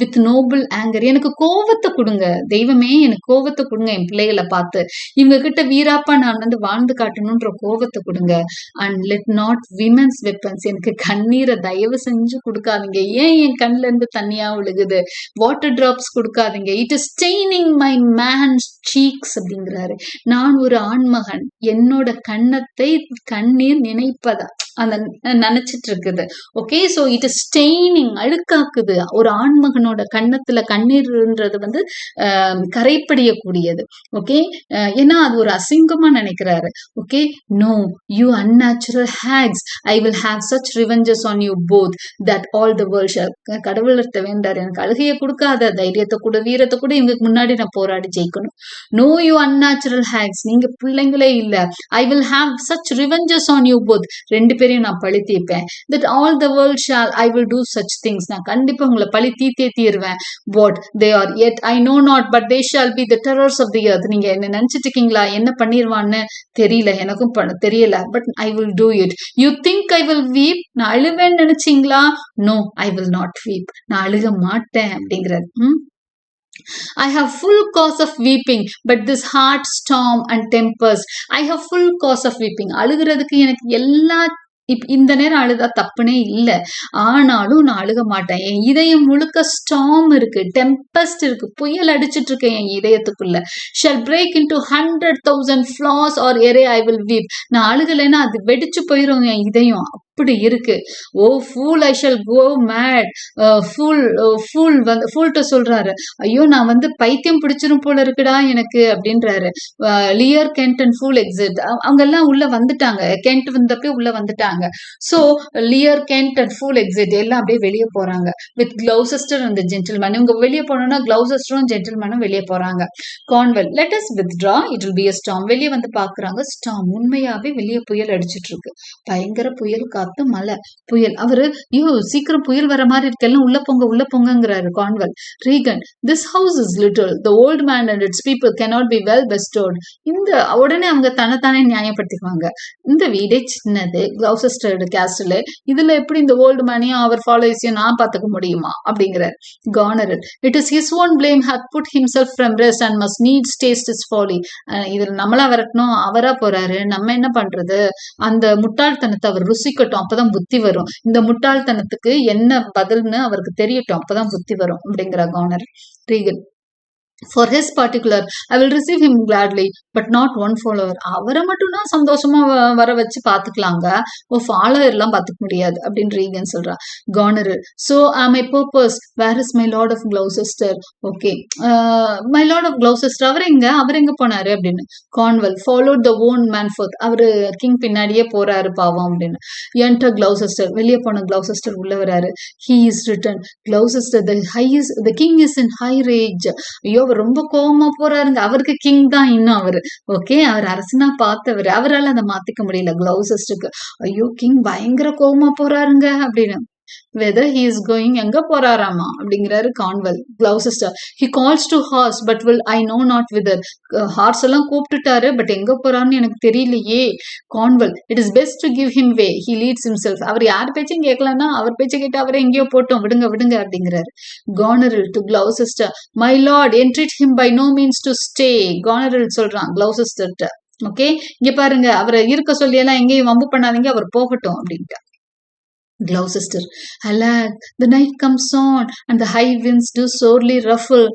with noble anger. எனக்கு கோவத்தை கொடுங்க தெய்வமே, எனக்கு கோவத்தை கொடுங்க என் பிள்ளைகளை பார்த்து. இவங்க கிட்ட வீராப்பா நான் வந்து வாழ்ந்து காட்டணும்ன்ற கோவத்தை கொடுங்க. And let not women's weapons. எனக்கு கண்ணீரை தயவு செஞ்சு கொடுக்காதீங்க. ஏன் என் கண்ணுல இருந்து தண்ணியா விழுகுது? வாட்டர் டிராப்ஸ் கொடுக்காதீங்க. It is staining my man's cheeks அப்படிங்கிறாரு. நான் ஒரு ஆண்மகன், என்னோட கன்னத்தை கண்ணீர் நினைப்பதா அந்த நினைச்சிட்டு இருக்குது. Okay, so it is staining, அழுக்காக்குது. ஒரு ஆண்மகனோட கன்னத்துல கண்ணீர்ன்றது வந்து கரைப்படியக்கூடியது. ஓகே, ஏன்னா அது ஒரு அசிங்கமா நினைக்கிறாரு. Okay, no you unnatural hags, I will have such revenges on you both that all the world shall. கடவுள்கிட்ட வேண்டாரு, எனக்கு அழுகையை கொடுக்காத, தைரியத்தை கூட வீரத்தை கூட இவங்களுக்கு முன்னாடி நான் போராடி ஜெயிக்கணும். நோ யூ unnatural hags, நீங்க பிள்ளைங்களே இல்ல. I will have such revenges on you both, ரெண்டு பேரையும் நான் பழி தீர்ப்பேன். that all the world shall, I will do such things, நான் கண்டிப்பா உங்களை பழி தீர்த்தே தீருவேன். what they are yet I know not, but they shall be the terrors of the earth. நீங்க என்ன நினைச்சிட்டு இருக்கீங்களா என்ன பண்ணிருவான்னு தெரியல, எனக்கும் தெரியல. But I will do it. you think I will weep, நான் அழுவேன்னு நினைச்சீங்களா? no, I will not weep, நான் அழுக மாட்டேன் அப்படிங்கிறது. I have full cause of weeping, but this heart storm and tempers. I have full cause of weeping. அழுகிறதுக்கு எனக்கு எல்லா இந்த நேரம் அழுதா தப்புனே இல்லை, ஆனாலும் நான் அழுக மாட்டேன். என் இதயம் முழுக்க ஸ்டார்ம் இருக்கு, டெம்பஸ்ட் இருக்கு, புயல் அடிச்சிட்டு இருக்கு என் இதயத்துக்குள்ள. Shall break into 100,000 flaws or ere I will weep. நான் அழுகலைன்னா அது வெடிச்சு போயிரும் என் இதயம், அப்படி இருக்கு. Oh fool I shall go mad. ஃபூல்ட்ட சொல்றாரு, ஐயோ நான் வந்து பைத்தியம் பிடிச்சிரும் போல இருக்குடா எனக்கு அப்படின்றாரு. Lear Kent and fool exit, அவங்க எல்லாம் உள்ள வந்துட்டாங்க. கென்ட் வந்தப்பே உள்ள வந்துட்டாங்க. So Lear Kent and fool exit எல்லாம் அப்படியே வெளியே போறாங்க வித் கிளவுசெஸ்டர் அண்ட் ஜென்டில்மேன். இவங்க வெளியே போனோம்னா கிளவுசெஸ்டரும் ஜென்டில்மேனும் வெளியே போறாங்க. Cornwall, let us withdraw, it will be a storm. வெளியே வந்து பாக்குறாங்க, ஸ்டார்ம், உண்மையாவே வெளியே புயல் அடிச்சிட்டு இருக்கு, பயங்கர புயல் காத்து சத்தம் மழை புயல். அவரு ஐயோ சீக்கிரம் புயல் வர மாதிரி இருக்கு, எல்லாம் உள்ள போங்கங்கிறாரு Cornwall. Regan, this house is little, the old man and its people cannot be well bestowed. இந்த உடனே அவங்க தன்னைத்தானே நியாயப்படுத்திக்குவாங்க. இந்த வீடே சின்னது, கிளவுசெஸ்டர் கேஸ்டில், இதுல எப்படி இந்த ஓல்டு மேனையும் அவர் ஃபாலோவர்ஸையும் நான் பார்த்துக்க முடியுமா அப்படிங்கிறார். Goneril, it is his own blame hath put himself from rest and must needs taste is folly. இதுல நம்மளா வரட்டணும், அவரா போறாரு, நம்ம என்ன பண்றது, அந்த முட்டாள்தனத்தை அவர் ருசிக்கட்டும், அப்பதான் புத்தி வரும். இந்த முட்டாள்தனத்துக்கு என்ன பதில்னு அவருக்கு தெரியட்டும், அப்பதான் புத்தி வரும் அப்படிங்கிற corner. Regan, for his particular, I will receive him gladly, but not one follower. அவரை மட்டும் தான் சந்தோஷமா வர வச்சு பாத்துக்கலாங்க, ஃபாலோவர் எல்லாம் பாத்துக்க முடியாது அப்படின்னு ரீகன் சொல்றா. கானரல், so my purpose, where is my lord of Gloucester? Okay, my lord of Gloucester அவர் எங்க போனாரு அப்படின்னு. கான்வெல், followed the own Manforth, அவரு கிங் பின்னாடியே போறாரு பாவம் அப்படின்னு. enter Gloucester, வெளியே போன Gloucester உள்ள வராரு. he is written, Gloucester, the king is in high rage. ஐயோ அவர் ரொம்ப கோவமா போறாருங்க, அவருக்கு கிங் தான் இன்னும் அவரு. ஓகே, அவர் அரசனா பார்த்தவர், அவரால் அதை மாத்திக்க முடியல Gloucesterக்கு. ஐயோ கிங் பயங்கர கோவமா போறாருங்க அப்படின்னு. whether he is going, எங்க போறாராமா அப்படிங்கிறாரு கான்வெல். Gloucester, he calls to horse but will I know not whither. Horse எல்லாம் கூப்பிட்டுட்டாரு, பட் எங்க போறான்னு எனக்கு தெரியலையே. கான்வெல், it is best to give him way, he leads himself. அவர் யார் பேச்சும் கேட்கலன்னா அவர் பேச்சை கேட்டு அவரை எங்கேயோ போட்டோம், விடுங்க அப்படிங்கிறாரு. Goneril to Gloucester, my lord, entreat him by no means to stay. Goneril சொல்றான் Gloucester. ஓகே, இங்க பாருங்க, அவரை இருக்க சொல்லி எல்லாம் எங்கேயும் வம்பு பண்ணாதீங்க, அவர் போகட்டும் அப்படின்ட்டு. Gloucester, alack, the night comes on, and the high winds do sorely ruffle.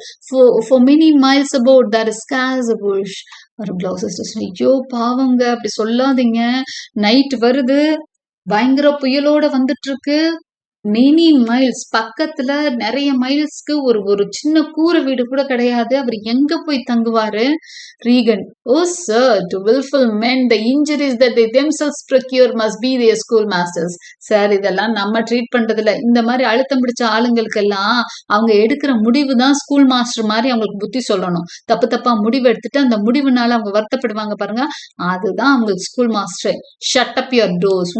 For many miles about there is scarce a bush. ஒரு Gloucester, ஐயோ பாவங்க, அப்படி சொல்லாதீங்க, நைட் வருது, பயங்கர புயலோட வந்துட்டு இருக்கு, மெனி மைல்ஸ், பக்கத்துல நிறைய மைல்ஸ்க்கு ஒரு சின்ன கூரை வீடு கூட கிடையாது, அவர் எங்க போய் தங்குவாரு. Regan, oh sir, to wilful men the injuries that they themselves procure must be their school masters. Sir, இதெல்லாம் நம்ம ட்ரீட் பண்றதுல, இந்த மாதிரி அழுத்தம் பிடிச்ச ஆளுங்களுக்கு எல்லாம் அவங்க எடுக்கிற முடிவு தான் ஸ்கூல் மாஸ்டர் மாதிரி அவங்களுக்கு புத்தி சொல்லணும். தப்பா முடிவு எடுத்துட்டு அந்த முடிவுனால அவங்க வருத்தப்படுவாங்க பாருங்க, அதுதான் அவங்களுக்கு school master. Shut up your doors,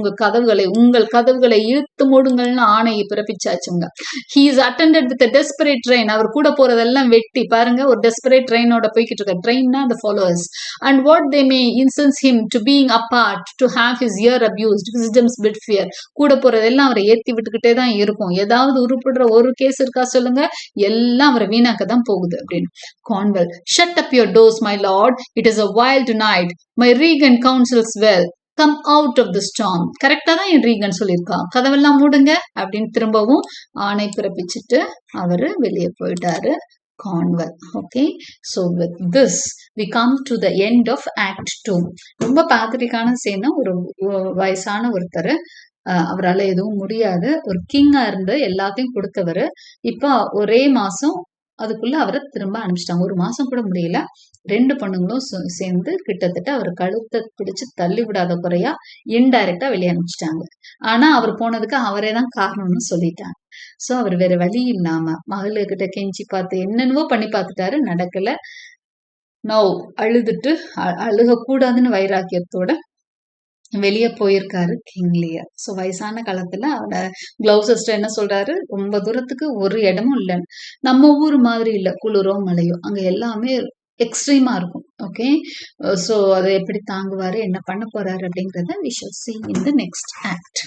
உங்கள் கதவுகளை இழுத்து மூடுங்கள்னு ஆணையை பிறப்பிச்சாச்சுங்க. he is attended with a desperate train, அவர் கூட போறதெல்லாம் வெட்டி பாருங்க, ஒரு desperate trainோட போய்கிட்டு இருக்க, ட்ரெயின்னா the followers, and what they may incense him to being apart, to have his ear abused, wisdom's bit fear. கூட போறதெல்லாம் அவரை ஏத்தி விட்டுக்கிட்டே தான் இருக்கும், ஏதாவது உருப்படுற ஒரு கேஸ் இருக்கா சொல்லுங்க, எல்லாம் அவரை வீணாக்க தான் போகுது அப்படின்னு. Cornwell, shut up your doors, my lord, it is a wild night, my Regan counsels well, come out of the storm. கரெக்டா தான் என் ரீகன் சொல்லியிருக்கான், கதவெல்லாம் மூடுங்க அப்படின்னு திரும்பவும் ஆணை பிறப்பிச்சுட்டு அவரு வெளியே போயிட்டாரு Cornwall. Okay, so with this we come to the end of act 2. ரொம்ப பேத்தட்டிக்கான சீனா, ஒரு வயசான ஒருத்தர், அவரால் எதுவும் முடியாது, ஒரு கிங்கா இருந்து எல்லாத்தையும் கொடுத்தவர், இப்போ ஒரே மாசம் அதுக்குள்ள அவரை திரும்ப அனுப்பிச்சிட்டாங்க. ஒரு மாசம் கூட முடியல, 2 பொண்ணுங்களும் சேர்ந்து கிட்டத்தட்ட அவர் கழுத்தை பிடிச்சு தள்ளி விடாத குறையா இன்டைரக்டா வெளியே அனுப்பிச்சிட்டாங்க. ஆனா அவர் போனதுக்கு அவரே தான் காரணம்னு சொல்லிட்டாங்க. சோ அவர் வேற வழி இல்லாம மகளுக்கிட்ட கெஞ்சி பார்த்து என்னென்னவோ பண்ணி பார்த்துட்டாரு, நடக்கல. நோ, அழுதுட்டு அழுக கூடாதுன்னு வைராக்கியத்தோட வெளியே போயிருக்காரு கிங் லியர். ஸோ வயசான காலத்துல அவட Gloucester என்ன சொல்றாரு, ரொம்ப தூரத்துக்கு ஒரு இடமும் இல்லைன்னு, நம்ம ஊர் மாதிரி இல்லை, குளிரோ மழையோ, அங்க எல்லாமே எக்ஸ்ட்ரீமா இருக்கும். ஓகே, ஸோ அதை எப்படி தாங்குவாரு, என்ன பண்ண போறாரு அப்படிங்கிறத we shall see in the next act.